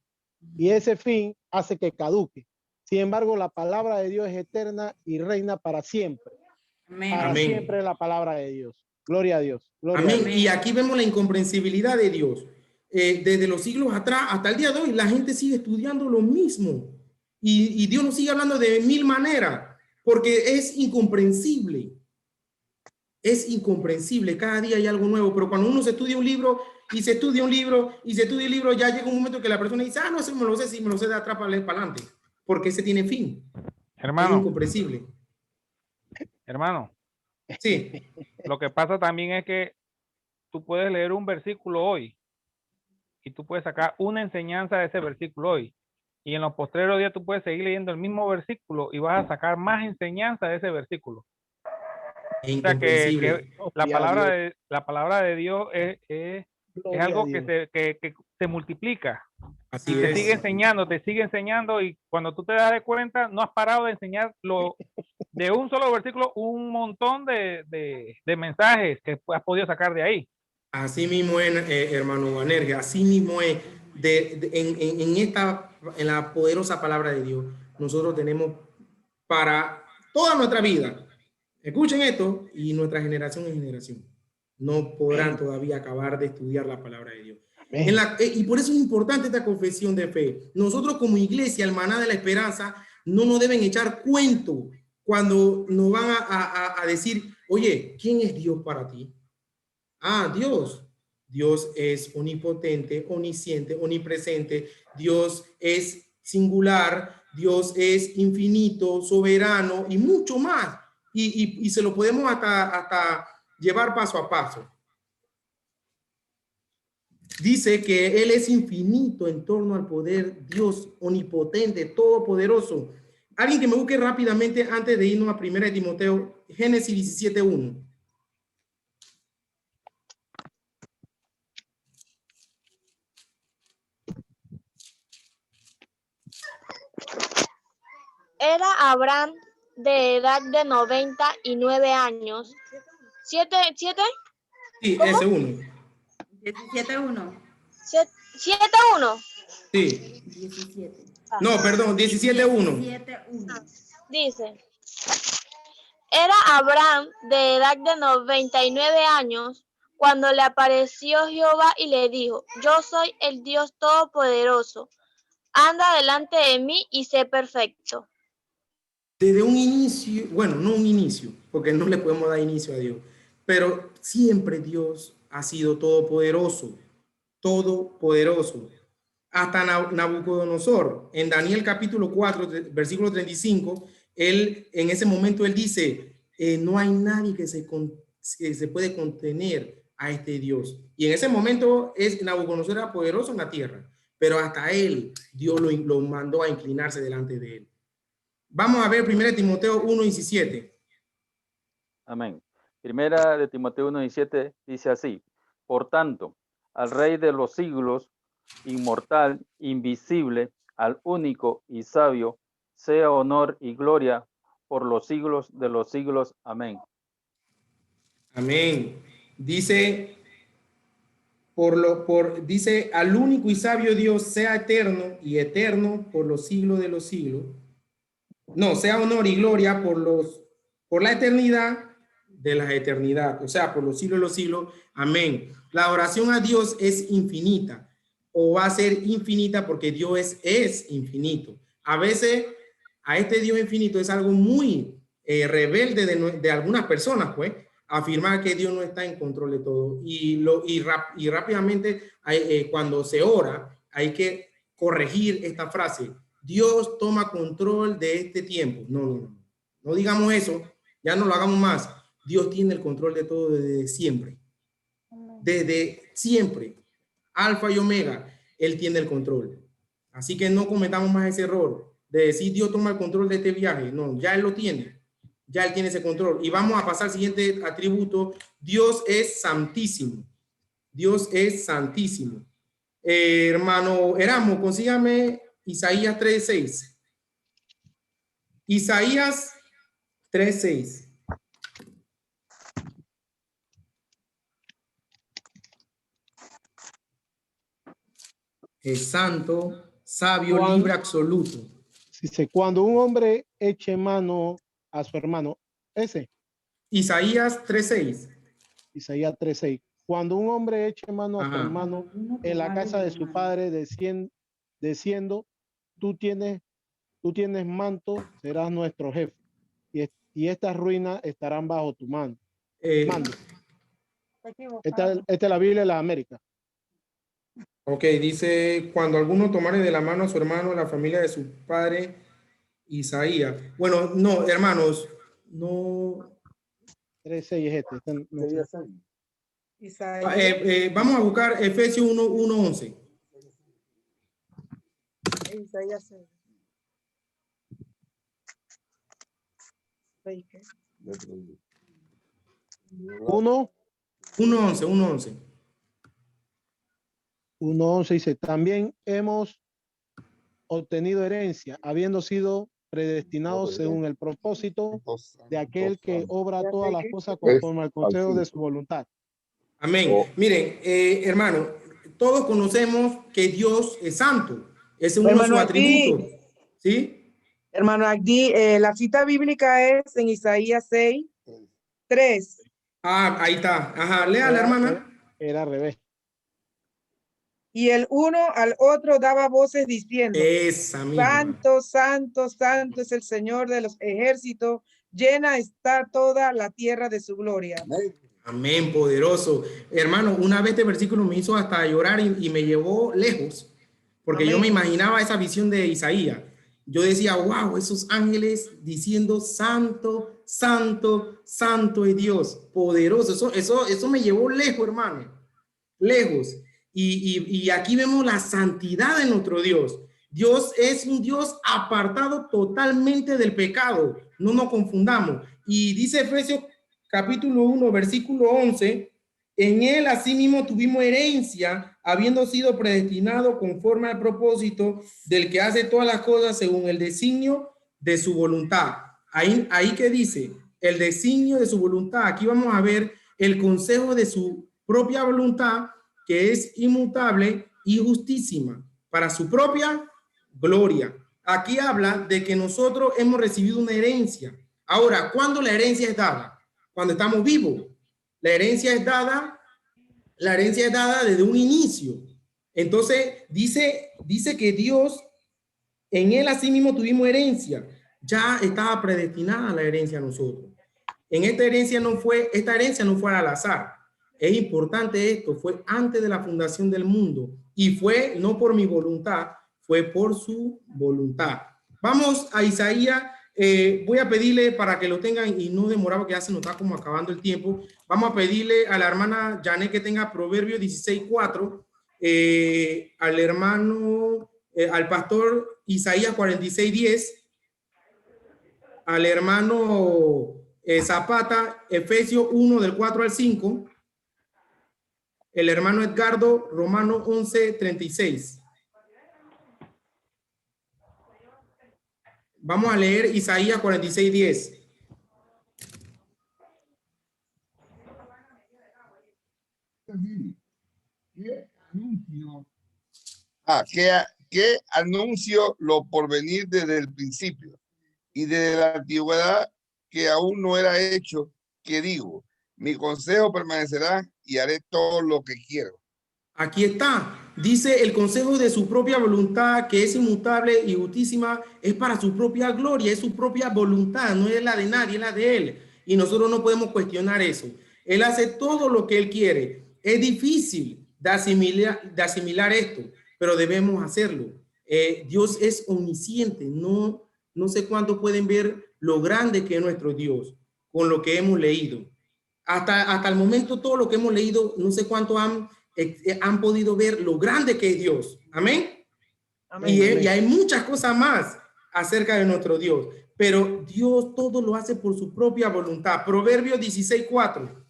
Y ese fin hace que caduque. Sin embargo, la palabra de Dios es eterna y reina para siempre. Amén. Para Amén. siempre la palabra de Dios. Gloria a Dios. Gloria Amén. a Dios. Y aquí vemos la incomprensibilidad de Dios. Desde los siglos atrás hasta el día de hoy, la gente sigue estudiando lo mismo. Y Dios nos sigue hablando de mil maneras, porque es incomprensible. Es incomprensible. Cada día hay algo nuevo, pero cuando uno se estudia un libro y se estudia un libro y se estudia el libro, ya llega un momento que la persona dice, no, eso me lo sé, si me lo sé de atrás para adelante, porque ese tiene fin. Hermano. Es incomprensible. Hermano. Sí. Lo que pasa también es que tú puedes leer un versículo hoy y tú puedes sacar una enseñanza de ese versículo hoy. Y en los postreros días tú puedes seguir leyendo el mismo versículo y vas a sacar más enseñanza de ese versículo. O sea que la palabra de Dios es algo que se multiplica. Así y te es. sigue enseñando y cuando tú te das de cuenta no has parado de enseñar de un solo versículo un montón de mensajes que has podido sacar de ahí. Así mismo es, hermano Vanerge, así mismo es en la poderosa palabra de Dios. Nosotros tenemos para toda nuestra vida. Escuchen esto, y nuestra generación en generación no podrán todavía acabar de estudiar la palabra de Dios. Y por eso es importante esta confesión de fe. Nosotros como iglesia, hermana de la esperanza, no nos deben echar cuento cuando nos van a decir, oye, ¿quién es Dios para ti? Dios. Dios es omnipotente, omnisciente, omnipresente. Dios es singular. Dios es infinito, soberano y mucho más. Y se lo podemos hasta llevar paso a paso. Dice que Él es infinito en torno al poder, Dios omnipotente, todopoderoso. Alguien que me busque rápidamente antes de irnos a 1 Timoteo, Génesis 17:1. Era Abraham de edad de 99 años ¿7? Sí, ¿Cómo? ese uno. 17:1. 7:1. Sí. 17. No, perdón, 17:1. 17:1. Dice, era Abraham de edad de 99 años cuando le apareció Jehová y le dijo, yo soy el Dios Todopoderoso, anda delante de mí y sé perfecto. Desde un inicio, bueno, no un inicio, porque no le podemos dar inicio a Dios, pero siempre Dios ha sido todopoderoso, todopoderoso. Hasta Nabucodonosor, en Daniel capítulo 4, versículo 35, en ese momento él dice, no hay nadie que se puede contener a este Dios. Y en ese momento Nabucodonosor era poderoso en la tierra, pero hasta él, Dios lo mandó a inclinarse delante de él. Vamos a ver 1 Timoteo 1:17. Amén. Primera de Timoteo 1:17 dice así: por tanto, al Rey de los siglos, inmortal, invisible, al único y sabio, sea honor y gloria por los siglos de los siglos. Amén. Amén. Dice, dice, al único y sabio Dios sea eterno y eterno por los siglos de los siglos. No, sea honor y gloria por la eternidad de la eternidad, o sea, por los siglos de los siglos. Amén. La oración a Dios es infinita, o va a ser infinita porque Dios es infinito. A veces a este Dios infinito es algo muy rebelde de algunas personas, pues, afirmar que Dios no está en control de todo. Y rápidamente, cuando se ora, hay que corregir esta frase. Dios toma control de este tiempo. No digamos eso, ya no lo hagamos más. Dios tiene el control de todo desde siempre. Desde siempre. Alfa y Omega, Él tiene el control. Así que no cometamos más ese error de decir Dios toma el control de este viaje. No, ya Él lo tiene. Ya Él tiene ese control. Y vamos a pasar al siguiente atributo. Dios es santísimo. Dios es santísimo. Hermano Erasmo, consígame Isaías 3:6. Isaías 3:6. Es santo, sabio, libre, absoluto. Dice, cuando un hombre eche mano a su hermano, ese. Isaías 3:6. Isaías 3:6. Cuando un hombre eche mano a su hermano en la casa de su padre, diciendo, tú tienes manto, serás nuestro jefe. Y estas ruinas estarán bajo tu mano. Esta es la Biblia de la América. Ok, dice, cuando alguno tomare de la mano a su hermano, la familia de su padre, Isaías. Bueno, no, hermanos, no. 3:6 es este. Vamos a buscar Efesios 1:11. Isaías 6. 1:11. 1:11 dice, también hemos obtenido herencia, habiendo sido predestinados según el propósito de aquel que obra todas las cosas conforme al consejo de su voluntad. Amén. Miren, hermano, todos conocemos que Dios es santo. Es uno de sus atributos. ¿Sí? Hermano, aquí la cita bíblica es en Isaías 6:3. Ahí está. Ajá, léala, hermana. Era al revés. Y el uno al otro daba voces diciendo, esa misma. Santo, santo, santo es el Señor de los ejércitos, llena está toda la tierra de su gloria. Amén, poderoso. Hermano, una vez este versículo me hizo hasta llorar y me llevó lejos, porque yo me imaginaba esa visión de Isaías. Yo decía, wow, esos ángeles diciendo, santo, santo, santo es Dios, poderoso. Eso me llevó lejos, hermano, lejos. Y aquí vemos la santidad de nuestro Dios. Dios es un Dios apartado totalmente del pecado. No nos confundamos. Y dice Efesios capítulo 1, versículo 11, en él asimismo tuvimos herencia, habiendo sido predestinado conforme al propósito del que hace todas las cosas según el designio de su voluntad. Ahí que dice, el designio de su voluntad. Aquí vamos a ver el consejo de su propia voluntad, que es inmutable y justísima, para su propia gloria. Aquí habla de que nosotros hemos recibido una herencia. Ahora, ¿cuándo la herencia es dada? Cuando estamos vivos. La herencia es dada desde un inicio. Entonces, dice que Dios, en él asimismo tuvimos herencia. Ya estaba predestinada la herencia a nosotros. Esta herencia no fue al azar. Es importante esto, fue antes de la fundación del mundo y fue no por mi voluntad, fue por su voluntad. Vamos a Isaías, voy a pedirle para que lo tengan y no demoraba, que ya se nos está como acabando el tiempo. Vamos a pedirle a la hermana Janet que tenga Proverbios 16:4, al hermano, al pastor Isaías 46:10, al hermano Zapata, Efesios 1 del 4 al 5, el hermano Edgardo, Romanos 11:36. Vamos a leer Isaías 46:10. ¿Qué anuncio lo porvenir desde el principio y desde la antigüedad que aún no era hecho, que digo, mi consejo permanecerá y haré todo lo que quiero? Aquí está, dice el consejo de su propia voluntad, que es inmutable y justísima, es para su propia gloria, es su propia voluntad, no es la de nadie, es la de él. Y nosotros no podemos cuestionar eso. Él hace todo lo que él quiere. Es difícil de asimilar esto, pero debemos hacerlo. Dios es omnisciente, no sé cuántos pueden ver lo grande que es nuestro Dios con lo que hemos leído. Hasta el momento, todo lo que hemos leído, no sé cuántos han podido ver lo grande que es Dios. Amén. Amén. Y hay muchas cosas más acerca de nuestro Dios, pero Dios todo lo hace por su propia voluntad. Proverbios 16:4.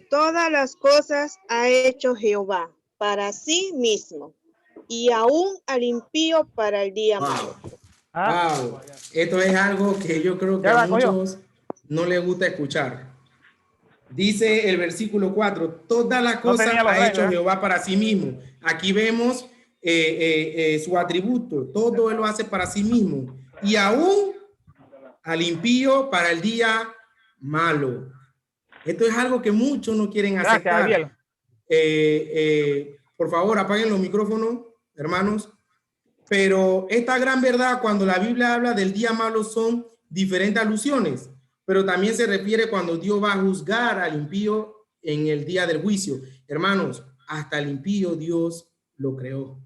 Todas las cosas ha hecho Jehová para sí mismo, y aún al impío para el día malo. Wow. Esto es algo que yo creo que a muchos no les gusta escuchar. Dice el versículo 4, todas las cosas ha hecho Jehová para sí mismo. Aquí vemos su atributo, todo él lo hace para sí mismo. Y aún al impío para el día malo. Esto es algo que muchos no quieren aceptar. Por favor, apaguen los micrófonos, hermanos. Pero esta gran verdad, cuando la Biblia habla del día malo, son diferentes alusiones. Pero también se refiere cuando Dios va a juzgar al impío en el día del juicio. Hermanos, hasta el impío Dios lo creó.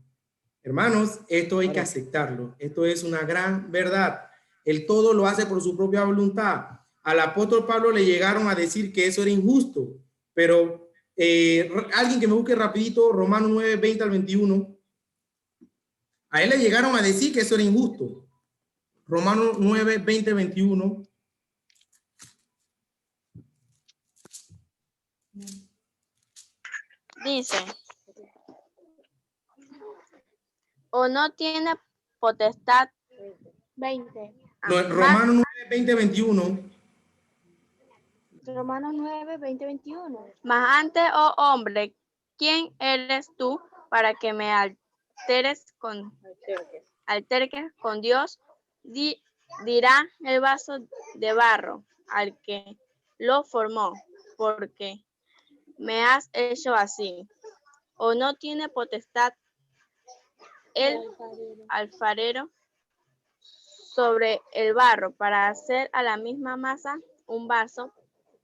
Hermanos, esto hay que aceptarlo. Esto es una gran verdad. Él todo lo hace por su propia voluntad. Al apóstol Pablo le llegaron a decir que eso era injusto, pero alguien que me busque rapidito, Romanos 9, 20 al 21. A él le llegaron a decir que eso era injusto. Romanos 9, 20, 21. Dice, o no tiene potestad 20. No, Romanos 9, 20, 21. Romanos 9, 20, 21. Mas antes, oh hombre, ¿quién eres tú para que me alterques con Dios? Dirá el vaso de barro al que lo formó, porque me has hecho así. ¿O no tiene potestad el alfarero sobre el barro para hacer a la misma masa un vaso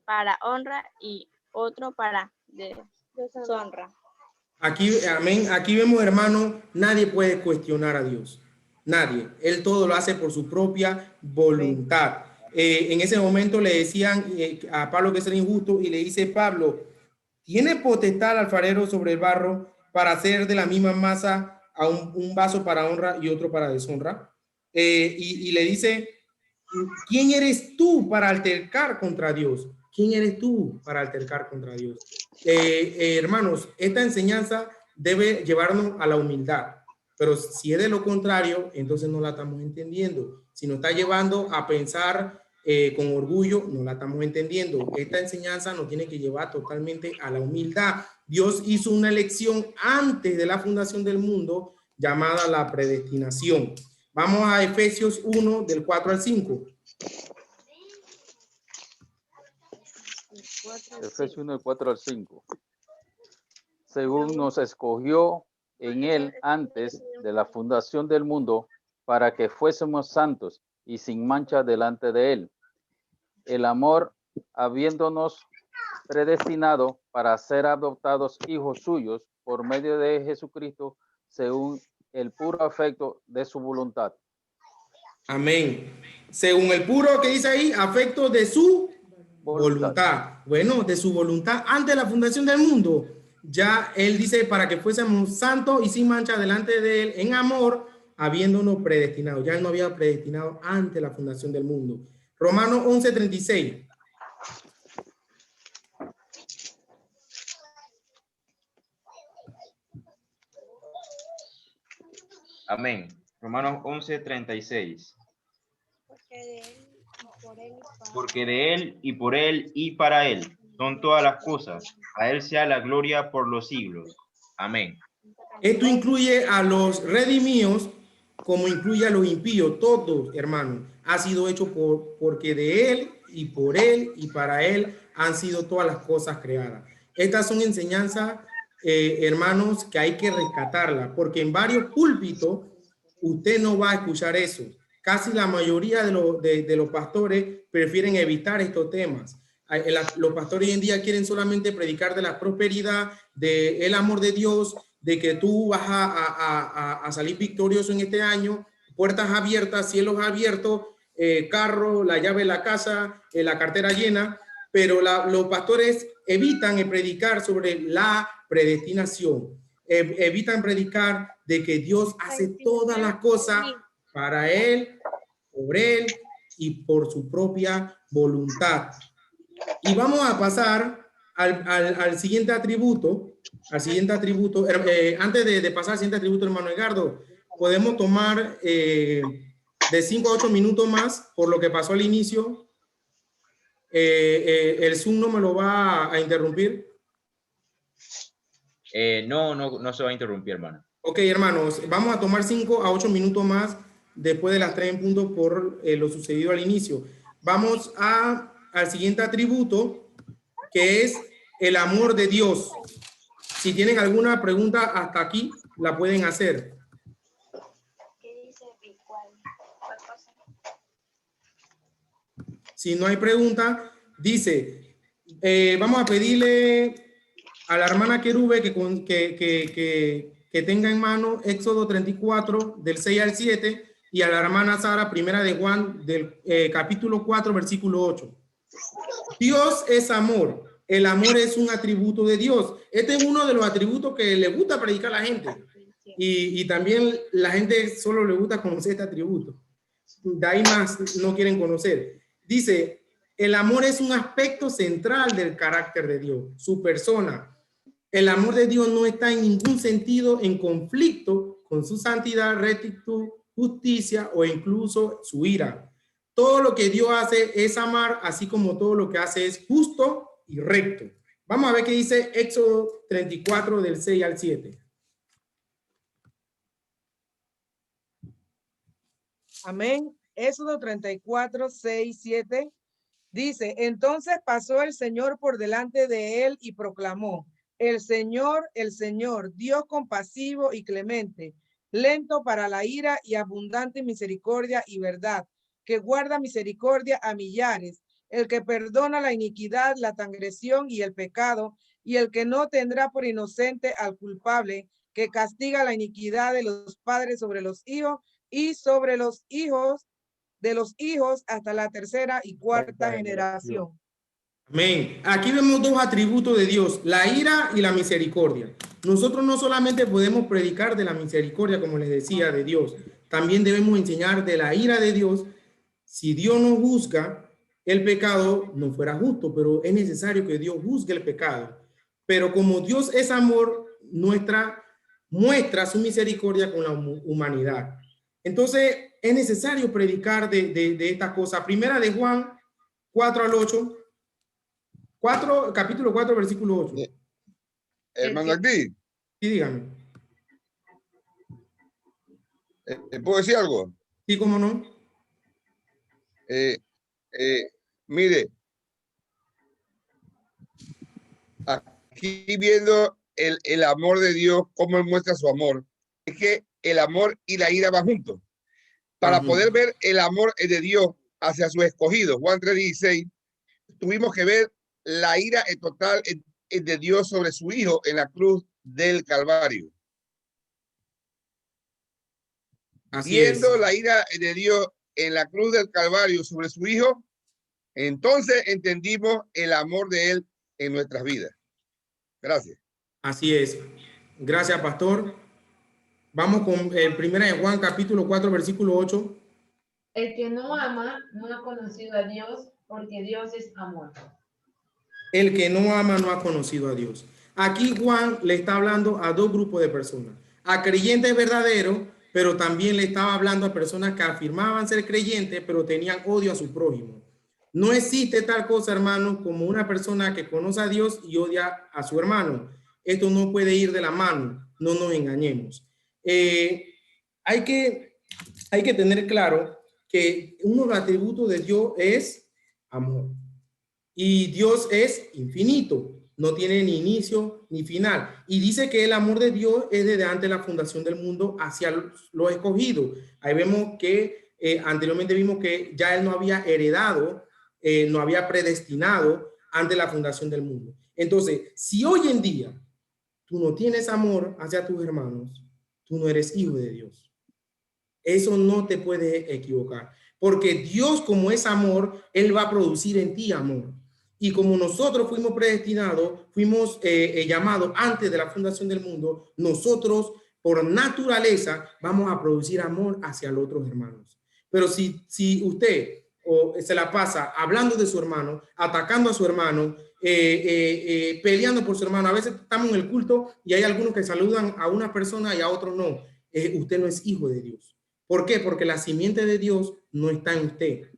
para honra y otro para deshonra? Aquí, amén. Aquí vemos, hermano, nadie puede cuestionar a Dios. Nadie. Él todo lo hace por su propia voluntad. En ese momento le decían a Pablo que era injusto y le dice Pablo, ¿tiene potestad el alfarero sobre el barro para hacer de la misma masa a un vaso para honra y otro para deshonra? Y le dice, ¿quién eres tú para altercar contra Dios? ¿Quién eres tú para altercar contra Dios? Hermanos, esta enseñanza debe llevarnos a la humildad, pero si es de lo contrario, entonces no la estamos entendiendo. Si nos está llevando a pensar con orgullo, no la estamos entendiendo. Esta enseñanza nos tiene que llevar totalmente a la humildad. Dios hizo una elección antes de la fundación del mundo llamada la predestinación. Vamos a Efesios 1, del 4 al 5. Efesios 1, del 4 al 5. Según nos escogió en él antes de la fundación del mundo, para que fuésemos santos y sin mancha delante de él. El amor, habiéndonos predestinado para ser adoptados hijos suyos por medio de Jesucristo, según el puro afecto de su voluntad. Amén. Según el puro, que dice ahí, afecto de su voluntad. Bueno, de su voluntad antes de la fundación del mundo. Ya él dice para que fuésemos santos y sin mancha delante de él en amor, habiéndonos predestinado. Ya él no había predestinado antes de la fundación del mundo. Romanos 11:36. Amén. Romanos 11:36. Porque de él y por él y para él son todas las cosas. A él sea la gloria por los siglos. Amén. Esto incluye a los redimidos como incluye a los impíos. Todos, hermanos, ha sido hecho porque de él y por él y para él han sido todas las cosas creadas. Estas son enseñanzas, hermanos, que hay que rescatarlas, porque en varios púlpitos usted no va a escuchar eso. Casi la mayoría de los pastores prefieren evitar estos temas. Los pastores hoy en día quieren solamente predicar de la prosperidad, del amor de Dios, de que tú vas a salir victorioso en este año, puertas abiertas, cielos abiertos, carro, la llave de la casa, la cartera llena, pero los pastores evitan predicar sobre la predestinación, evitan predicar de que Dios hace todas las cosas para él, por él y por su propia voluntad. Y vamos a pasar al siguiente atributo. Antes de pasar al siguiente atributo, hermano Edgardo, podemos tomar de 5 a 8 minutos más por lo que pasó al inicio. El Zoom no me lo va a interrumpir. No se va a interrumpir, hermano. Ok, hermanos, vamos a tomar 5 a 8 minutos más después de las 3 en punto por lo sucedido al inicio. Vamos al siguiente atributo, que es el amor de Dios. Si tienen alguna pregunta hasta aquí, la pueden hacer. Si no hay pregunta, dice, vamos a pedirle a la hermana Querube que tenga en mano Éxodo 34, del 6 al 7, y a la hermana Sara, primera de Juan, del capítulo 4, versículo 8. Dios es amor. El amor es un atributo de Dios. Este es uno de los atributos que le gusta predicar a la gente. Y también la gente solo le gusta conocer este atributo. De ahí más no quieren conocer. Dice, el amor es un aspecto central del carácter de Dios, su persona. El amor de Dios no está en ningún sentido en conflicto con su santidad, rectitud, justicia o incluso su ira. Todo lo que Dios hace es amar, así como todo lo que hace es justo y recto. Vamos a ver qué dice Éxodo 34 del 6 al 7. Amén. Éxodo 34, 6, 7. Dice, entonces pasó el Señor por delante de él y proclamó, el Señor, Dios compasivo y clemente, lento para la ira y abundante en misericordia y verdad, que guarda misericordia a millares, el que perdona la iniquidad, la transgresión y el pecado, y el que no tendrá por inocente al culpable, que castiga la iniquidad de los padres sobre los hijos y sobre los hijos de los hijos hasta la tercera y cuarta generación. Amén. Aquí vemos dos atributos de Dios, la ira y la misericordia. Nosotros no solamente podemos predicar de la misericordia, como les decía, de Dios, también debemos enseñar de la ira de Dios. Si Dios no juzga el pecado, no fuera justo, pero es necesario que Dios juzgue el pecado. Pero como Dios es amor, muestra su misericordia con la humanidad. Entonces, es necesario predicar de esta cosa. Primera de Juan 4 al 8. Capítulo 4, versículo 8. Hermano aquí. Sí, dígame. ¿Puedo decir algo? Sí, cómo no. Mire, aquí viendo el amor de Dios, cómo Él muestra su amor, es que el amor y la ira van juntos. Para poder ver el amor de Dios hacia sus escogidos, Juan 3:16, tuvimos que ver la ira total de Dios sobre su Hijo en la cruz del Calvario. Viendo la ira de Dios en la cruz del Calvario sobre su Hijo, entonces entendimos el amor de Él en nuestras vidas. Gracias. Así es. Gracias, pastor. Vamos con primera de Juan, capítulo 4, versículo 8. El que no ama no ha conocido a Dios, porque Dios es amor. El que no ama no ha conocido a Dios. Aquí Juan le está hablando a dos grupos de personas. A creyentes verdaderos, pero también le estaba hablando a personas que afirmaban ser creyentes, pero tenían odio a su prójimo. No existe tal cosa, hermano, como una persona que conoce a Dios y odia a su hermano. Esto no puede ir de la mano, no nos engañemos. Hay que tener claro que uno de los atributos de Dios es amor. Y Dios es infinito, no tiene ni inicio ni final. Y dice que el amor de Dios es desde antes de la fundación del mundo hacia los escogidos. Ahí vemos que anteriormente vimos que ya Él no había heredado, no había predestinado antes de la fundación del mundo. Entonces, si hoy en día tú no tienes amor hacia tus hermanos, tú no eres hijo de Dios. Eso no te puede equivocar, porque Dios, como es amor, Él va a producir en ti amor. Y como nosotros fuimos predestinados, fuimos llamados antes de la fundación del mundo, nosotros por naturaleza vamos a producir amor hacia los otros hermanos. Pero si usted se la pasa hablando de su hermano, atacando a su hermano, peleando por su hermano, a veces estamos en el culto y hay algunos que saludan a una persona y a otros no. Usted no es hijo de Dios. ¿Por qué? Porque la simiente de Dios no está en usted.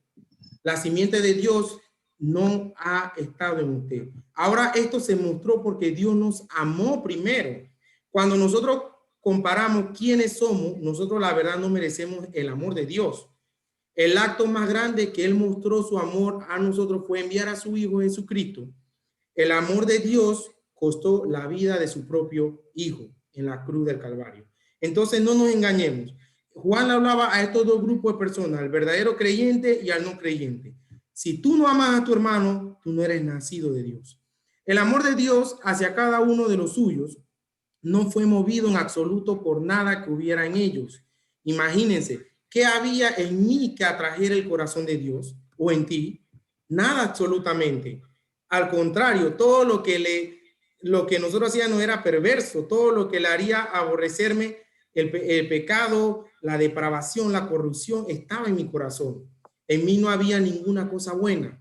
La simiente de Dios no ha estado en usted. Ahora esto se mostró porque Dios nos amó primero. Cuando nosotros comparamos quiénes somos, nosotros la verdad no merecemos el amor de Dios. El acto más grande que Él mostró su amor a nosotros fue enviar a su Hijo Jesucristo. El amor de Dios costó la vida de su propio Hijo en la cruz del Calvario. Entonces no nos engañemos. Juan hablaba a estos dos grupos de personas, al verdadero creyente y al no creyente. Si tú no amas a tu hermano, tú no eres nacido de Dios. El amor de Dios hacia cada uno de los suyos no fue movido en absoluto por nada que hubiera en ellos. Imagínense, ¿qué había en mí que atrajera el corazón de Dios o en ti? Nada absolutamente. Al contrario, todo lo que nosotros hacíamos era perverso, todo lo que le haría aborrecerme, el pecado, la depravación, la corrupción estaba en mi corazón. En mí no había ninguna cosa buena.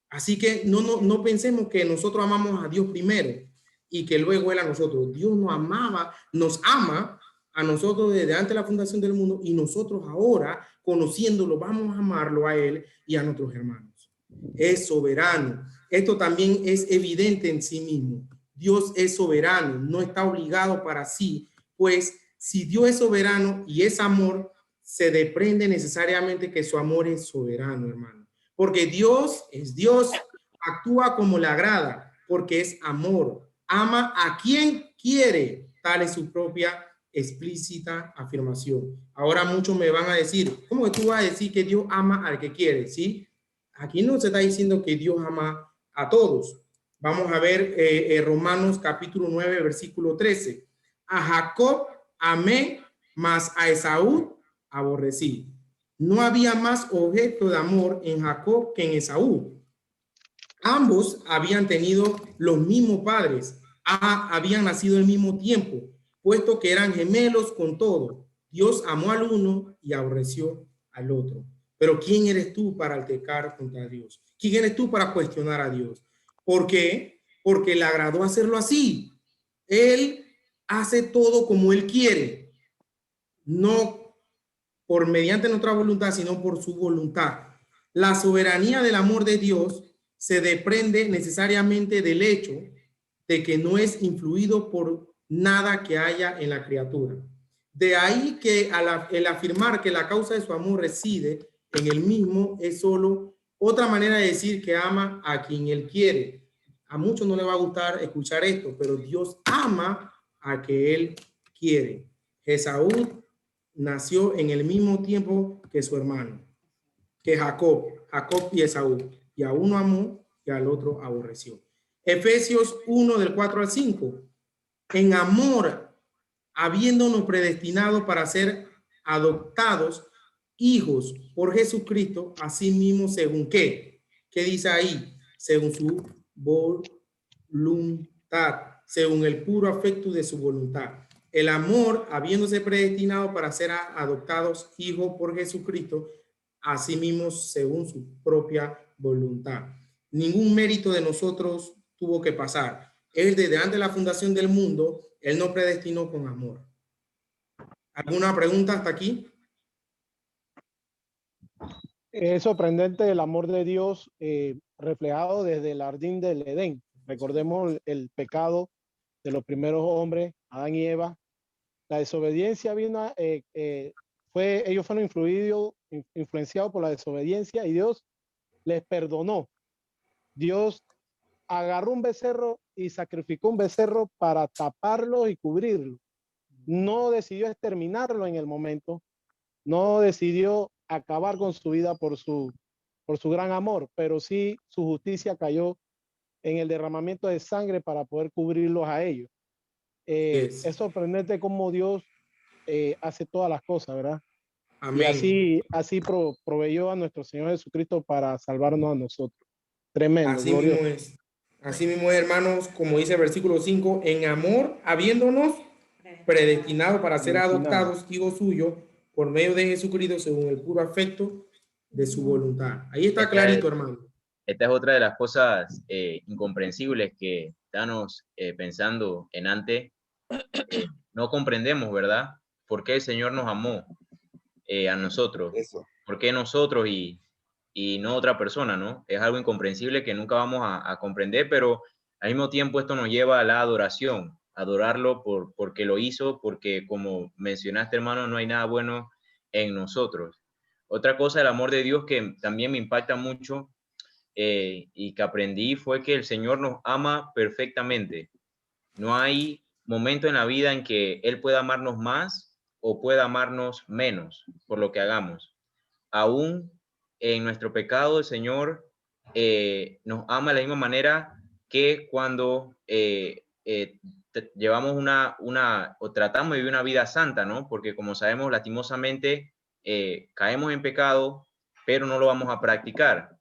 Así que no pensemos que nosotros amamos a Dios primero y que luego Él a nosotros. Dios nos ama a nosotros desde antes de la fundación del mundo y nosotros ahora, conociéndolo, vamos a amarlo a Él y a nuestros hermanos. Es soberano. Esto también es evidente en sí mismo. Dios es soberano, no está obligado para sí, pues si Dios es soberano y es amor, se desprende necesariamente que su amor es soberano, hermano. Porque Dios es Dios, actúa como le agrada, porque es amor. Ama a quien quiere, tal es su propia explícita afirmación. Ahora muchos me van a decir, ¿cómo que tú vas a decir que Dios ama al que quiere? ¿Sí? Aquí no se está diciendo que Dios ama a todos. Vamos a ver Romanos capítulo 9, versículo 13. A Jacob amé, mas a Esaú aborrecí. No había más objeto de amor en Jacob que en Esaú. Ambos habían tenido los mismos padres, habían nacido al mismo tiempo, puesto que eran gemelos con todo. Dios amó al uno y aborreció al otro. Pero ¿quién eres tú para altercar contra Dios? ¿Quién eres tú para cuestionar a Dios? ¿Por qué? Porque le agradó hacerlo así. Él hace todo como Él quiere. No por mediante nuestra voluntad, sino por su voluntad. La soberanía del amor de Dios se desprende necesariamente del hecho de que no es influido por nada que haya en la criatura. De ahí que el afirmar que la causa de su amor reside en él mismo es solo otra manera de decir que ama a quien él quiere. A muchos no les va a gustar escuchar esto, pero Dios ama a que él quiere. Esaú nació en el mismo tiempo que su hermano, que Jacob y Esaú, y a uno amó y al otro aborreció. Efesios 1 del 4 al 5. En amor, habiéndonos predestinado para ser adoptados hijos por Jesucristo, así mismo según ¿qué? ¿Qué dice ahí? Según su voluntad, según el puro afecto de su voluntad. El amor, habiéndose predestinado para ser adoptados hijos por Jesucristo, así mismo según su propia voluntad. Ningún mérito de nosotros tuvo que pasar. Él desde antes de la fundación del mundo, Él nos predestinó con amor. ¿Alguna pregunta hasta aquí? Es sorprendente el amor de Dios reflejado desde el jardín del Edén. Recordemos el pecado de los primeros hombres, Adán y Eva. La desobediencia vino, ellos fueron influenciados por la desobediencia y Dios les perdonó. Dios agarró un becerro y sacrificó un becerro para taparlo y cubrirlo. No decidió exterminarlo en el momento, no decidió acabar con su vida por su gran amor, pero sí su justicia cayó en el derramamiento de sangre para poder cubrirlos a ellos. Es sorprendente cómo Dios hace todas las cosas, ¿verdad? Amén. Y así proveyó a nuestro Señor Jesucristo para salvarnos a nosotros. Tremendo. Así mismo es. Así mismo es, hermanos, como dice el versículo 5, en amor, habiéndonos predestinado para ser adoptados hijos suyos por medio de Jesucristo según el puro afecto de su voluntad. Ahí está clarito, hermano. Esta es otra de las cosas incomprensibles que estamos pensando en antes. No comprendemos, ¿verdad? ¿Por qué el Señor nos amó a nosotros? ¿Por qué nosotros y no otra persona, no? Es algo incomprensible que nunca vamos a comprender, pero al mismo tiempo esto nos lleva a la adoración, adorarlo porque lo hizo, porque como mencionaste, hermano, no hay nada bueno en nosotros. Otra cosa del amor de Dios que también me impacta mucho y que aprendí fue que el Señor nos ama perfectamente. No hay momento en la vida en que Él pueda amarnos más o pueda amarnos menos por lo que hagamos. Aún en nuestro pecado, el Señor nos ama de la misma manera que cuando llevamos o tratamos de vivir una vida santa, ¿no? Porque como sabemos, lastimosamente, caemos en pecado, pero no lo vamos a practicar.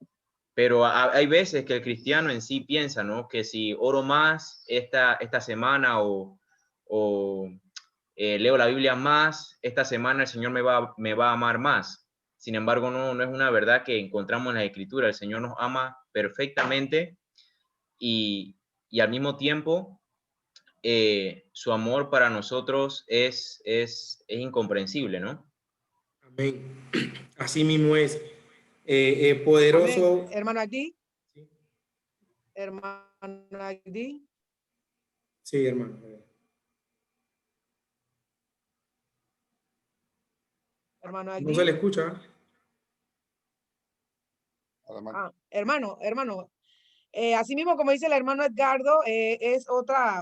Pero hay veces que el cristiano en sí piensa, ¿no? Que si oro más esta semana o leo la Biblia más, esta semana el Señor me va a amar más. Sin embargo, no es una verdad que encontramos en la Escritura. El Señor nos ama perfectamente y al mismo tiempo su amor para nosotros es incomprensible, ¿no? Amén. Así mismo es. Poderoso. Amén. Hermano aquí. Sí. Hermano aquí. Sí, hermano. Hermano aquí. No se le escucha. Hermano. Así mismo como dice el hermano Edgardo, es otra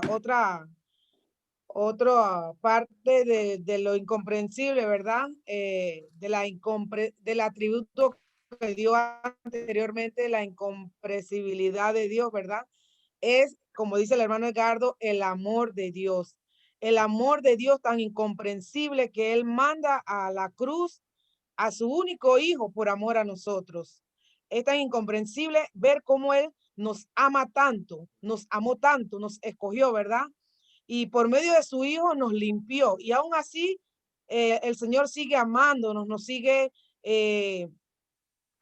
parte de lo incomprensible, ¿verdad? Del atributo que dio anteriormente, la incomprensibilidad de Dios, ¿verdad? Es, como dice el hermano Edgardo, el amor de Dios. El amor de Dios tan incomprensible que Él manda a la cruz a su único hijo por amor a nosotros. Es tan incomprensible ver cómo Él nos ama tanto, nos amó tanto, nos escogió, ¿verdad? Y por medio de su hijo nos limpió. Y aún así, el Señor sigue amándonos, nos sigue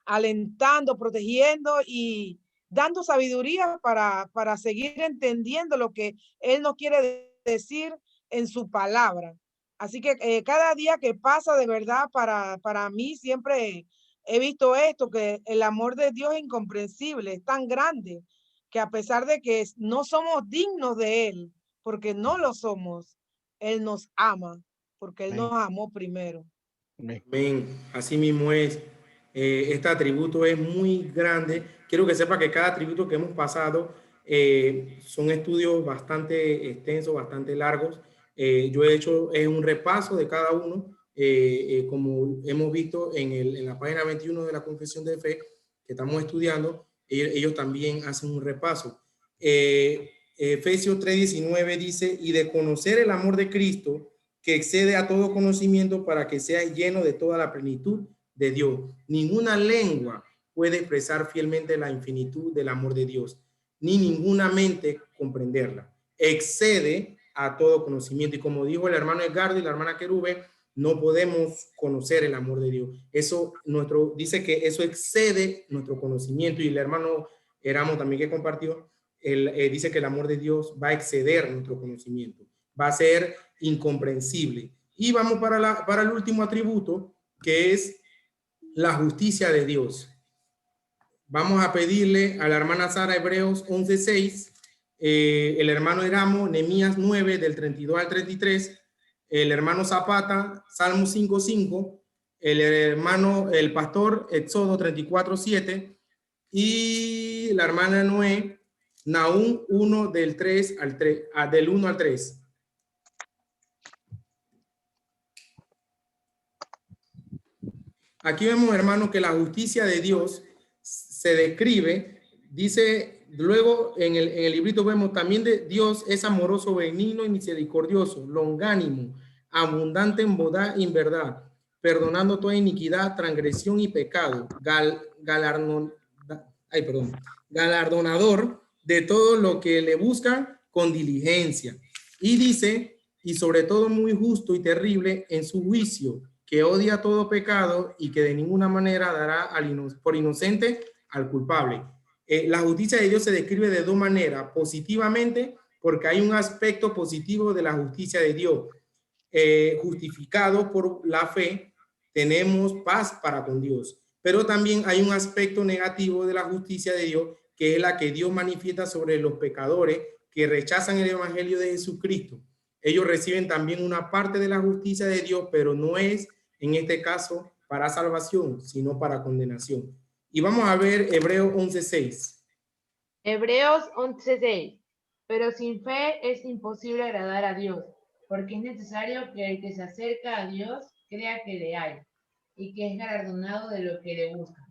alentando, protegiendo y dando sabiduría para seguir entendiendo lo que Él nos quiere decir en su palabra. Así que cada día que pasa, de verdad, para mí siempre he visto esto, que el amor de Dios es incomprensible, es tan grande, que a pesar de que no somos dignos de Él, porque no lo somos, Él nos ama, porque Él nos amó primero. Amén. Así mismo es. Este atributo es muy grande. Quiero que sepa que cada atributo que hemos pasado son estudios bastante extensos, bastante largos. Yo he hecho un repaso de cada uno, como hemos visto en la página 21 de la Confesión de Fe que estamos estudiando. Ellos también hacen un repaso. Efesios 3:19 dice, y de conocer el amor de Cristo, que excede a todo conocimiento, para que seas lleno de toda la plenitud de Dios. Ninguna lengua puede expresar fielmente la infinitud del amor de Dios, ni ninguna mente comprenderla. Excede a todo conocimiento. Y como dijo el hermano Edgardo y la hermana Querube, no podemos conocer el amor de Dios. Eso dice que eso excede nuestro conocimiento. Y el hermano Eramo también que compartió, dice que el amor de Dios va a exceder nuestro conocimiento. Va a ser incomprensible. Y vamos para el último atributo, que es la justicia de Dios. Vamos a pedirle a la hermana Sara Hebreos 11:6, el hermano Eramo Nehemías 9 del 32 al 33, el hermano Zapata Salmo 5:5, el pastor Éxodo 34:7 y la hermana Noé Nahum 1 del 1 al 3. Aquí vemos, hermano, que la justicia de Dios se describe, dice, luego en el librito vemos también de Dios es amoroso, benigno y misericordioso, longánimo, abundante en bondad y en verdad, perdonando toda iniquidad, transgresión y pecado, galardonador de todo lo que le buscan con diligencia. Y dice, y sobre todo muy justo y terrible en su juicio, que odia todo pecado y que de ninguna manera dará por inocente al culpable. La justicia de Dios se describe de dos maneras, positivamente, porque hay un aspecto positivo de la justicia de Dios. Justificado por la fe, tenemos paz para con Dios. Pero también hay un aspecto negativo de la justicia de Dios, que es la que Dios manifiesta sobre los pecadores que rechazan el evangelio de Jesucristo. Ellos reciben también una parte de la justicia de Dios, pero no es en este caso para salvación, sino para condenación. Y vamos a ver Hebreos 11:6. Hebreos 11:6. Pero sin fe es imposible agradar a Dios, porque es necesario que el que se acerca a Dios crea que le hay y que es galardonado de lo que le buscan.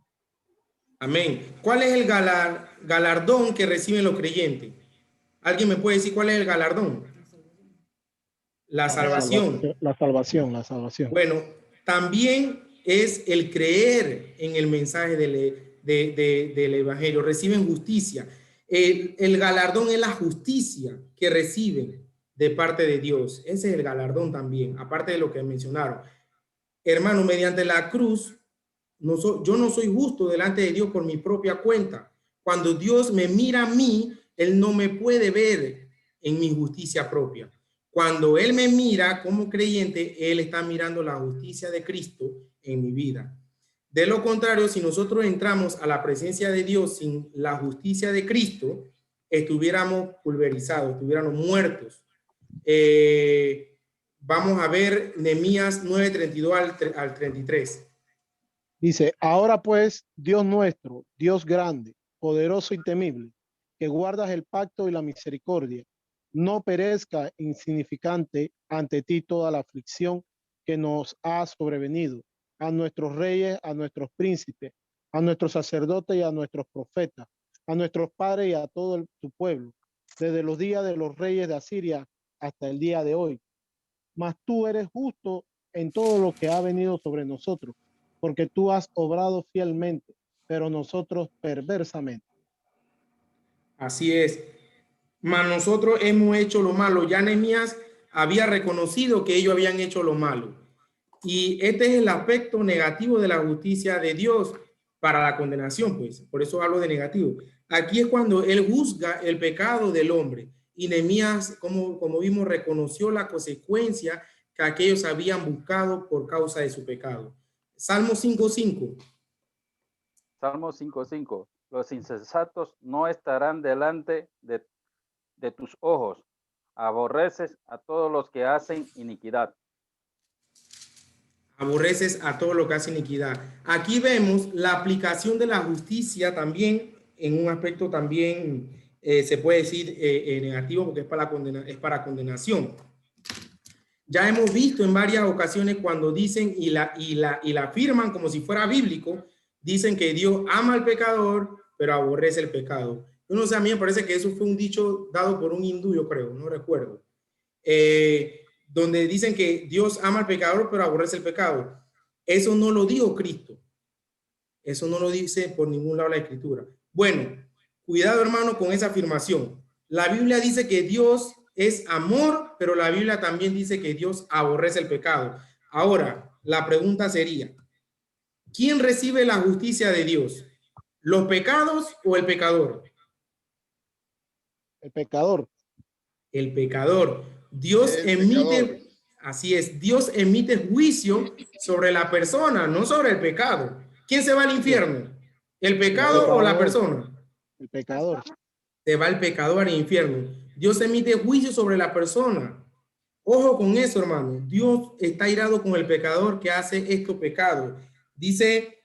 Amén. ¿Cuál es el galardón que reciben los creyentes? ¿Alguien me puede decir cuál es el galardón? La salvación. La salvación. Bueno, también es el creer en el mensaje del evangelio. Reciben justicia. El galardón es la justicia que reciben de parte de Dios. Ese es el galardón también, aparte de lo que mencionaron. Hermano, mediante la cruz, yo no soy justo delante de Dios por mi propia cuenta. Cuando Dios me mira a mí, Él no me puede ver en mi justicia propia. Cuando Él me mira como creyente, Él está mirando la justicia de Cristo en mi vida. De lo contrario, si nosotros entramos a la presencia de Dios sin la justicia de Cristo, estuviéramos pulverizados, estuviéramos muertos. Vamos a ver Nehemías 9:32 al 33. Dice, ahora pues, Dios nuestro, Dios grande, poderoso y temible, que guardas el pacto y la misericordia, no perezca insignificante ante ti toda la aflicción que nos ha sobrevenido, a nuestros reyes, a nuestros príncipes, a nuestros sacerdotes y a nuestros profetas, a nuestros padres y a todo tu pueblo, desde los días de los reyes de Asiria hasta el día de hoy. Mas tú eres justo en todo lo que ha venido sobre nosotros, porque tú has obrado fielmente, pero nosotros perversamente. Así es. Mas nosotros hemos hecho lo malo. Ya Nehemías había reconocido que ellos habían hecho lo malo. Y este es el aspecto negativo de la justicia de Dios para la condenación, pues. Por eso hablo de negativo. Aquí es cuando Él juzga el pecado del hombre. Y Nehemías, como vimos, reconoció la consecuencia que aquellos habían buscado por causa de su pecado. Salmo 5:5. Salmo 5:5. Los insensatos no estarán delante de tus ojos. Aborreces a todos los que hacen iniquidad. Aborreces a todo lo que hace iniquidad. Aquí vemos la aplicación de la justicia también en un aspecto también se puede decir negativo, porque es para condenación. Ya hemos visto en varias ocasiones cuando dicen y la afirman como si fuera bíblico, dicen que Dios ama al pecador, pero aborrece el pecado. Yo no sé, a mí me parece que eso fue un dicho dado por un hindú, yo creo, no recuerdo. Donde dicen que Dios ama al pecador, pero aborrece el pecado. Eso no lo dijo Cristo. Eso no lo dice por ningún lado la Escritura. Bueno, cuidado, hermano, con esa afirmación. La Biblia dice que Dios es amor, pero la Biblia también dice que Dios aborrece el pecado. Ahora, la pregunta sería, ¿quién recibe la justicia de Dios? ¿Los pecados o el pecador? El pecador. El pecador. Dios emite, así es, Dios emite juicio sobre la persona, no sobre el pecado. ¿Quién se va al infierno? ¿El pecado o la persona? El pecador. Se va el pecador al infierno. Dios emite juicio sobre la persona. Ojo con eso, hermano. Dios está irado con el pecador que hace estos pecados. Dice,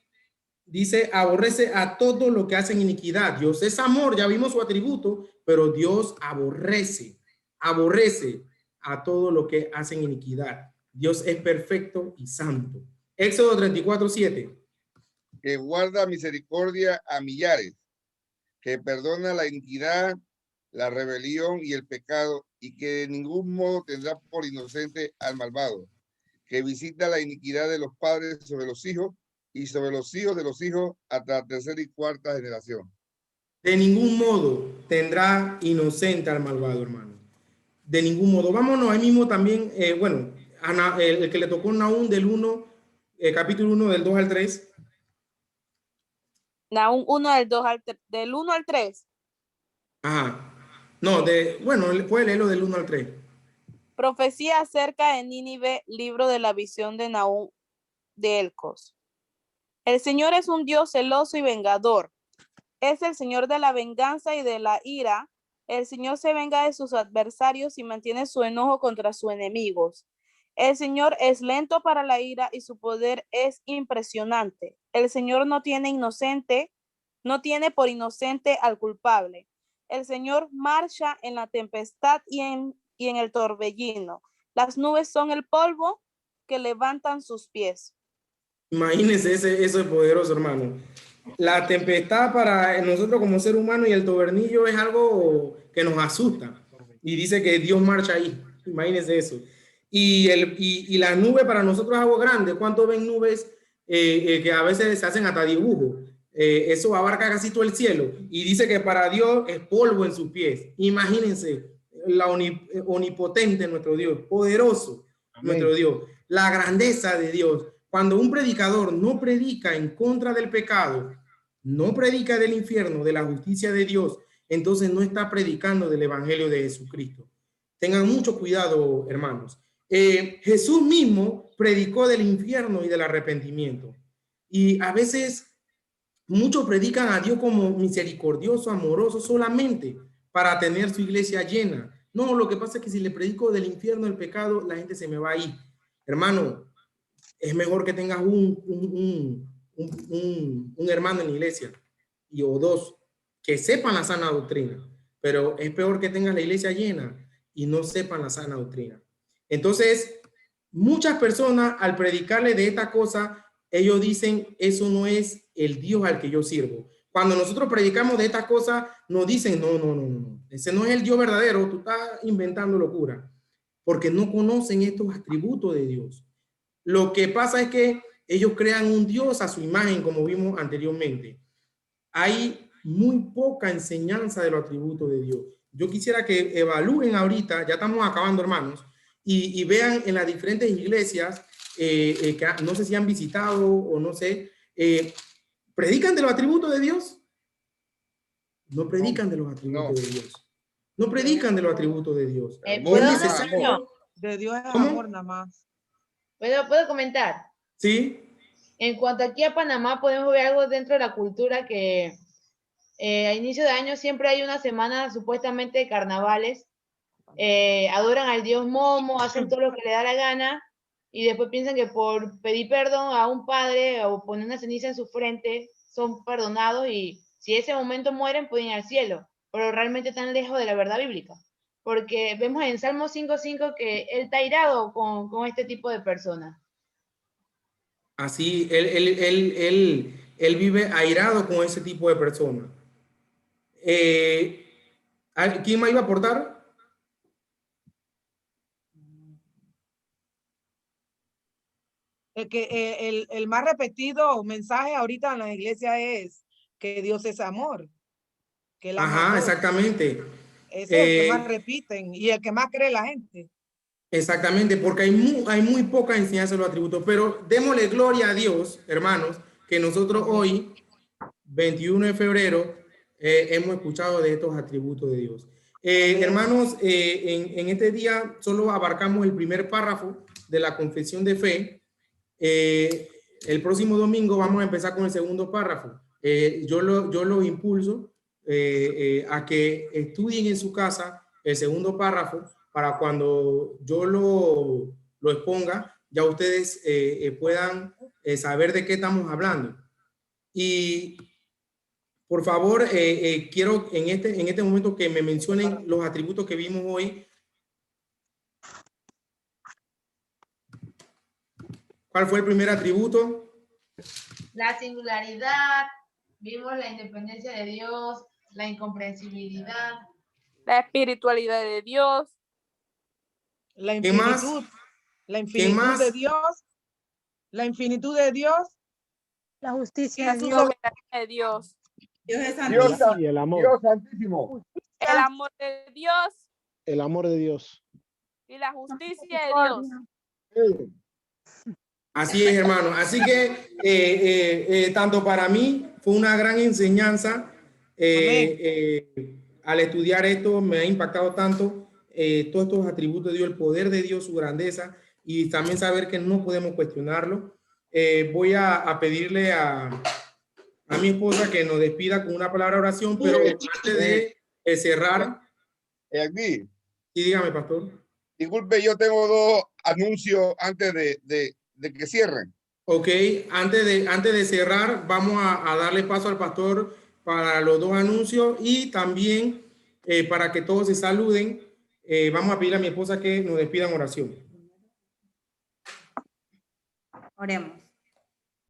aborrece a todo lo que hacen iniquidad. Dios es amor, ya vimos su atributo, pero Dios aborrece a todo lo que hacen iniquidad. Dios es perfecto y santo. Éxodo 34:7. Que guarda misericordia a millares, que perdona la iniquidad, la rebelión y el pecado, y que de ningún modo tendrá por inocente al malvado, que visita la iniquidad de los padres sobre los hijos y sobre los hijos de los hijos hasta la tercera y cuarta generación. De ningún modo tendrá inocente al malvado, hermano. De ningún modo. Vámonos ahí mismo también, el que le tocó Nahum del 1, capítulo 1 del 2 al 3. Nahum 1 del 1 al 3. Ajá. No, puede leerlo del 1 al 3. Profecía acerca de Nínive, libro de la visión de Nahum de Elcos. El Señor es un Dios celoso y vengador. Es el Señor de la venganza y de la ira. El Señor se venga de sus adversarios y mantiene su enojo contra sus enemigos. El Señor es lento para la ira y su poder es impresionante. El Señor no tiene por inocente al culpable. El Señor marcha en la tempestad y en el torbellino. Las nubes son el polvo que levantan sus pies. Imagínense eso es poderoso, hermano. La tempestad para nosotros como ser humano y el torbellino es algo que nos asusta. Y dice que Dios marcha ahí. Imagínense eso. Y la nube para nosotros es algo grande. ¿Cuántos ven nubes que a veces se hacen hasta dibujo? Eso abarca casi todo el cielo. Y dice que para Dios es polvo en sus pies. Imagínense la omnipotente nuestro Dios, poderoso. Amén. Nuestro Dios, la grandeza de Dios. Cuando un predicador no predica en contra del pecado, no predica del infierno, de la justicia de Dios, entonces no está predicando del evangelio de Jesucristo. Tengan mucho cuidado, hermanos. Jesús mismo predicó del infierno y del arrepentimiento. Y a veces muchos predican a Dios como misericordioso, amoroso, solamente para tener su iglesia llena. No, lo que pasa es que si le predico del infierno, del pecado, la gente se me va a ir. Hermano, es mejor que tengas un hermano en la iglesia o dos que sepan la sana doctrina, pero es peor que tengas la iglesia llena y no sepan la sana doctrina. Entonces, muchas personas al predicarle de esta cosa, ellos dicen, eso no es el Dios al que yo sirvo. Cuando nosotros predicamos de estas cosas, nos dicen, no, ese no es el Dios verdadero, tú estás inventando locura, porque no conocen estos atributos de Dios. Lo que pasa es que ellos crean un Dios a su imagen, como vimos anteriormente. Hay muy poca enseñanza de los atributos de Dios. Yo quisiera que evalúen ahorita, ya estamos acabando, hermanos, y vean en las diferentes iglesias, que no sé si han visitado o no sé, ¿predican de los atributos de Dios? No predican de los atributos de Dios. No predican de los atributos de Dios. Es necesario De Dios es ¿Cómo? amor nada más. ¿Puedo comentar? Sí. En cuanto aquí a Panamá, podemos ver algo dentro de la cultura que a inicio de año siempre hay una semana supuestamente de carnavales. Adoran al dios Momo, hacen todo lo que le da la gana y después piensan que por pedir perdón a un padre o poner una ceniza en su frente son perdonados y si ese momento mueren pueden ir al cielo, pero realmente están lejos de la verdad bíblica. Porque vemos en Salmo 5:5 que él está irado con este tipo de personas. Así, él vive airado con ese tipo de personas. ¿Quién más iba a aportar? El más repetido mensaje ahorita en la iglesia es que Dios es amor. Que él ama a Ajá, todos. exactamente. Ese es el que más repiten y el que más cree la gente. Exactamente, porque hay muy poca enseñanza de los atributos, pero démosle gloria a Dios, hermanos, que nosotros hoy, 21 de febrero, hemos escuchado de estos atributos de Dios. Hermanos, en este día solo abarcamos el primer párrafo de la confesión de fe. El próximo domingo vamos a empezar con el segundo párrafo. Yo los impulso a que estudien en su casa el segundo párrafo para cuando yo lo exponga, ya ustedes puedan saber de qué estamos hablando. Y por favor, quiero en este momento que me mencionen los atributos que vimos hoy. ¿Cuál fue el primer atributo? La singularidad, vimos la independencia de Dios, la incomprensibilidad, la espiritualidad de Dios, la ¿Qué más? infinitud, la ¿Qué infinitud más? de Dios, la infinitud de Dios, La justicia de Jesús Dios. soberanía de Dios, Dios es Dios, santísimo. Y el amor. Dios santísimo. el amor de Dios El amor de Dios. y la justicia de Dios. Así es, hermano. Así que tanto para mí fue una gran enseñanza. Al estudiar esto me ha impactado tanto todos estos atributos de Dios, el poder de Dios, su grandeza y también saber que no podemos cuestionarlo. Voy a pedirle a mi esposa que nos despida con una palabra de oración, pero antes de cerrar. Aquí. Sí, dígame, pastor. Disculpe, yo tengo dos anuncios antes de que cierren. Ok, antes de cerrar, vamos a darle paso al pastor para los dos anuncios y también para que todos se saluden, vamos a pedir a mi esposa que nos despida en oración. Oremos.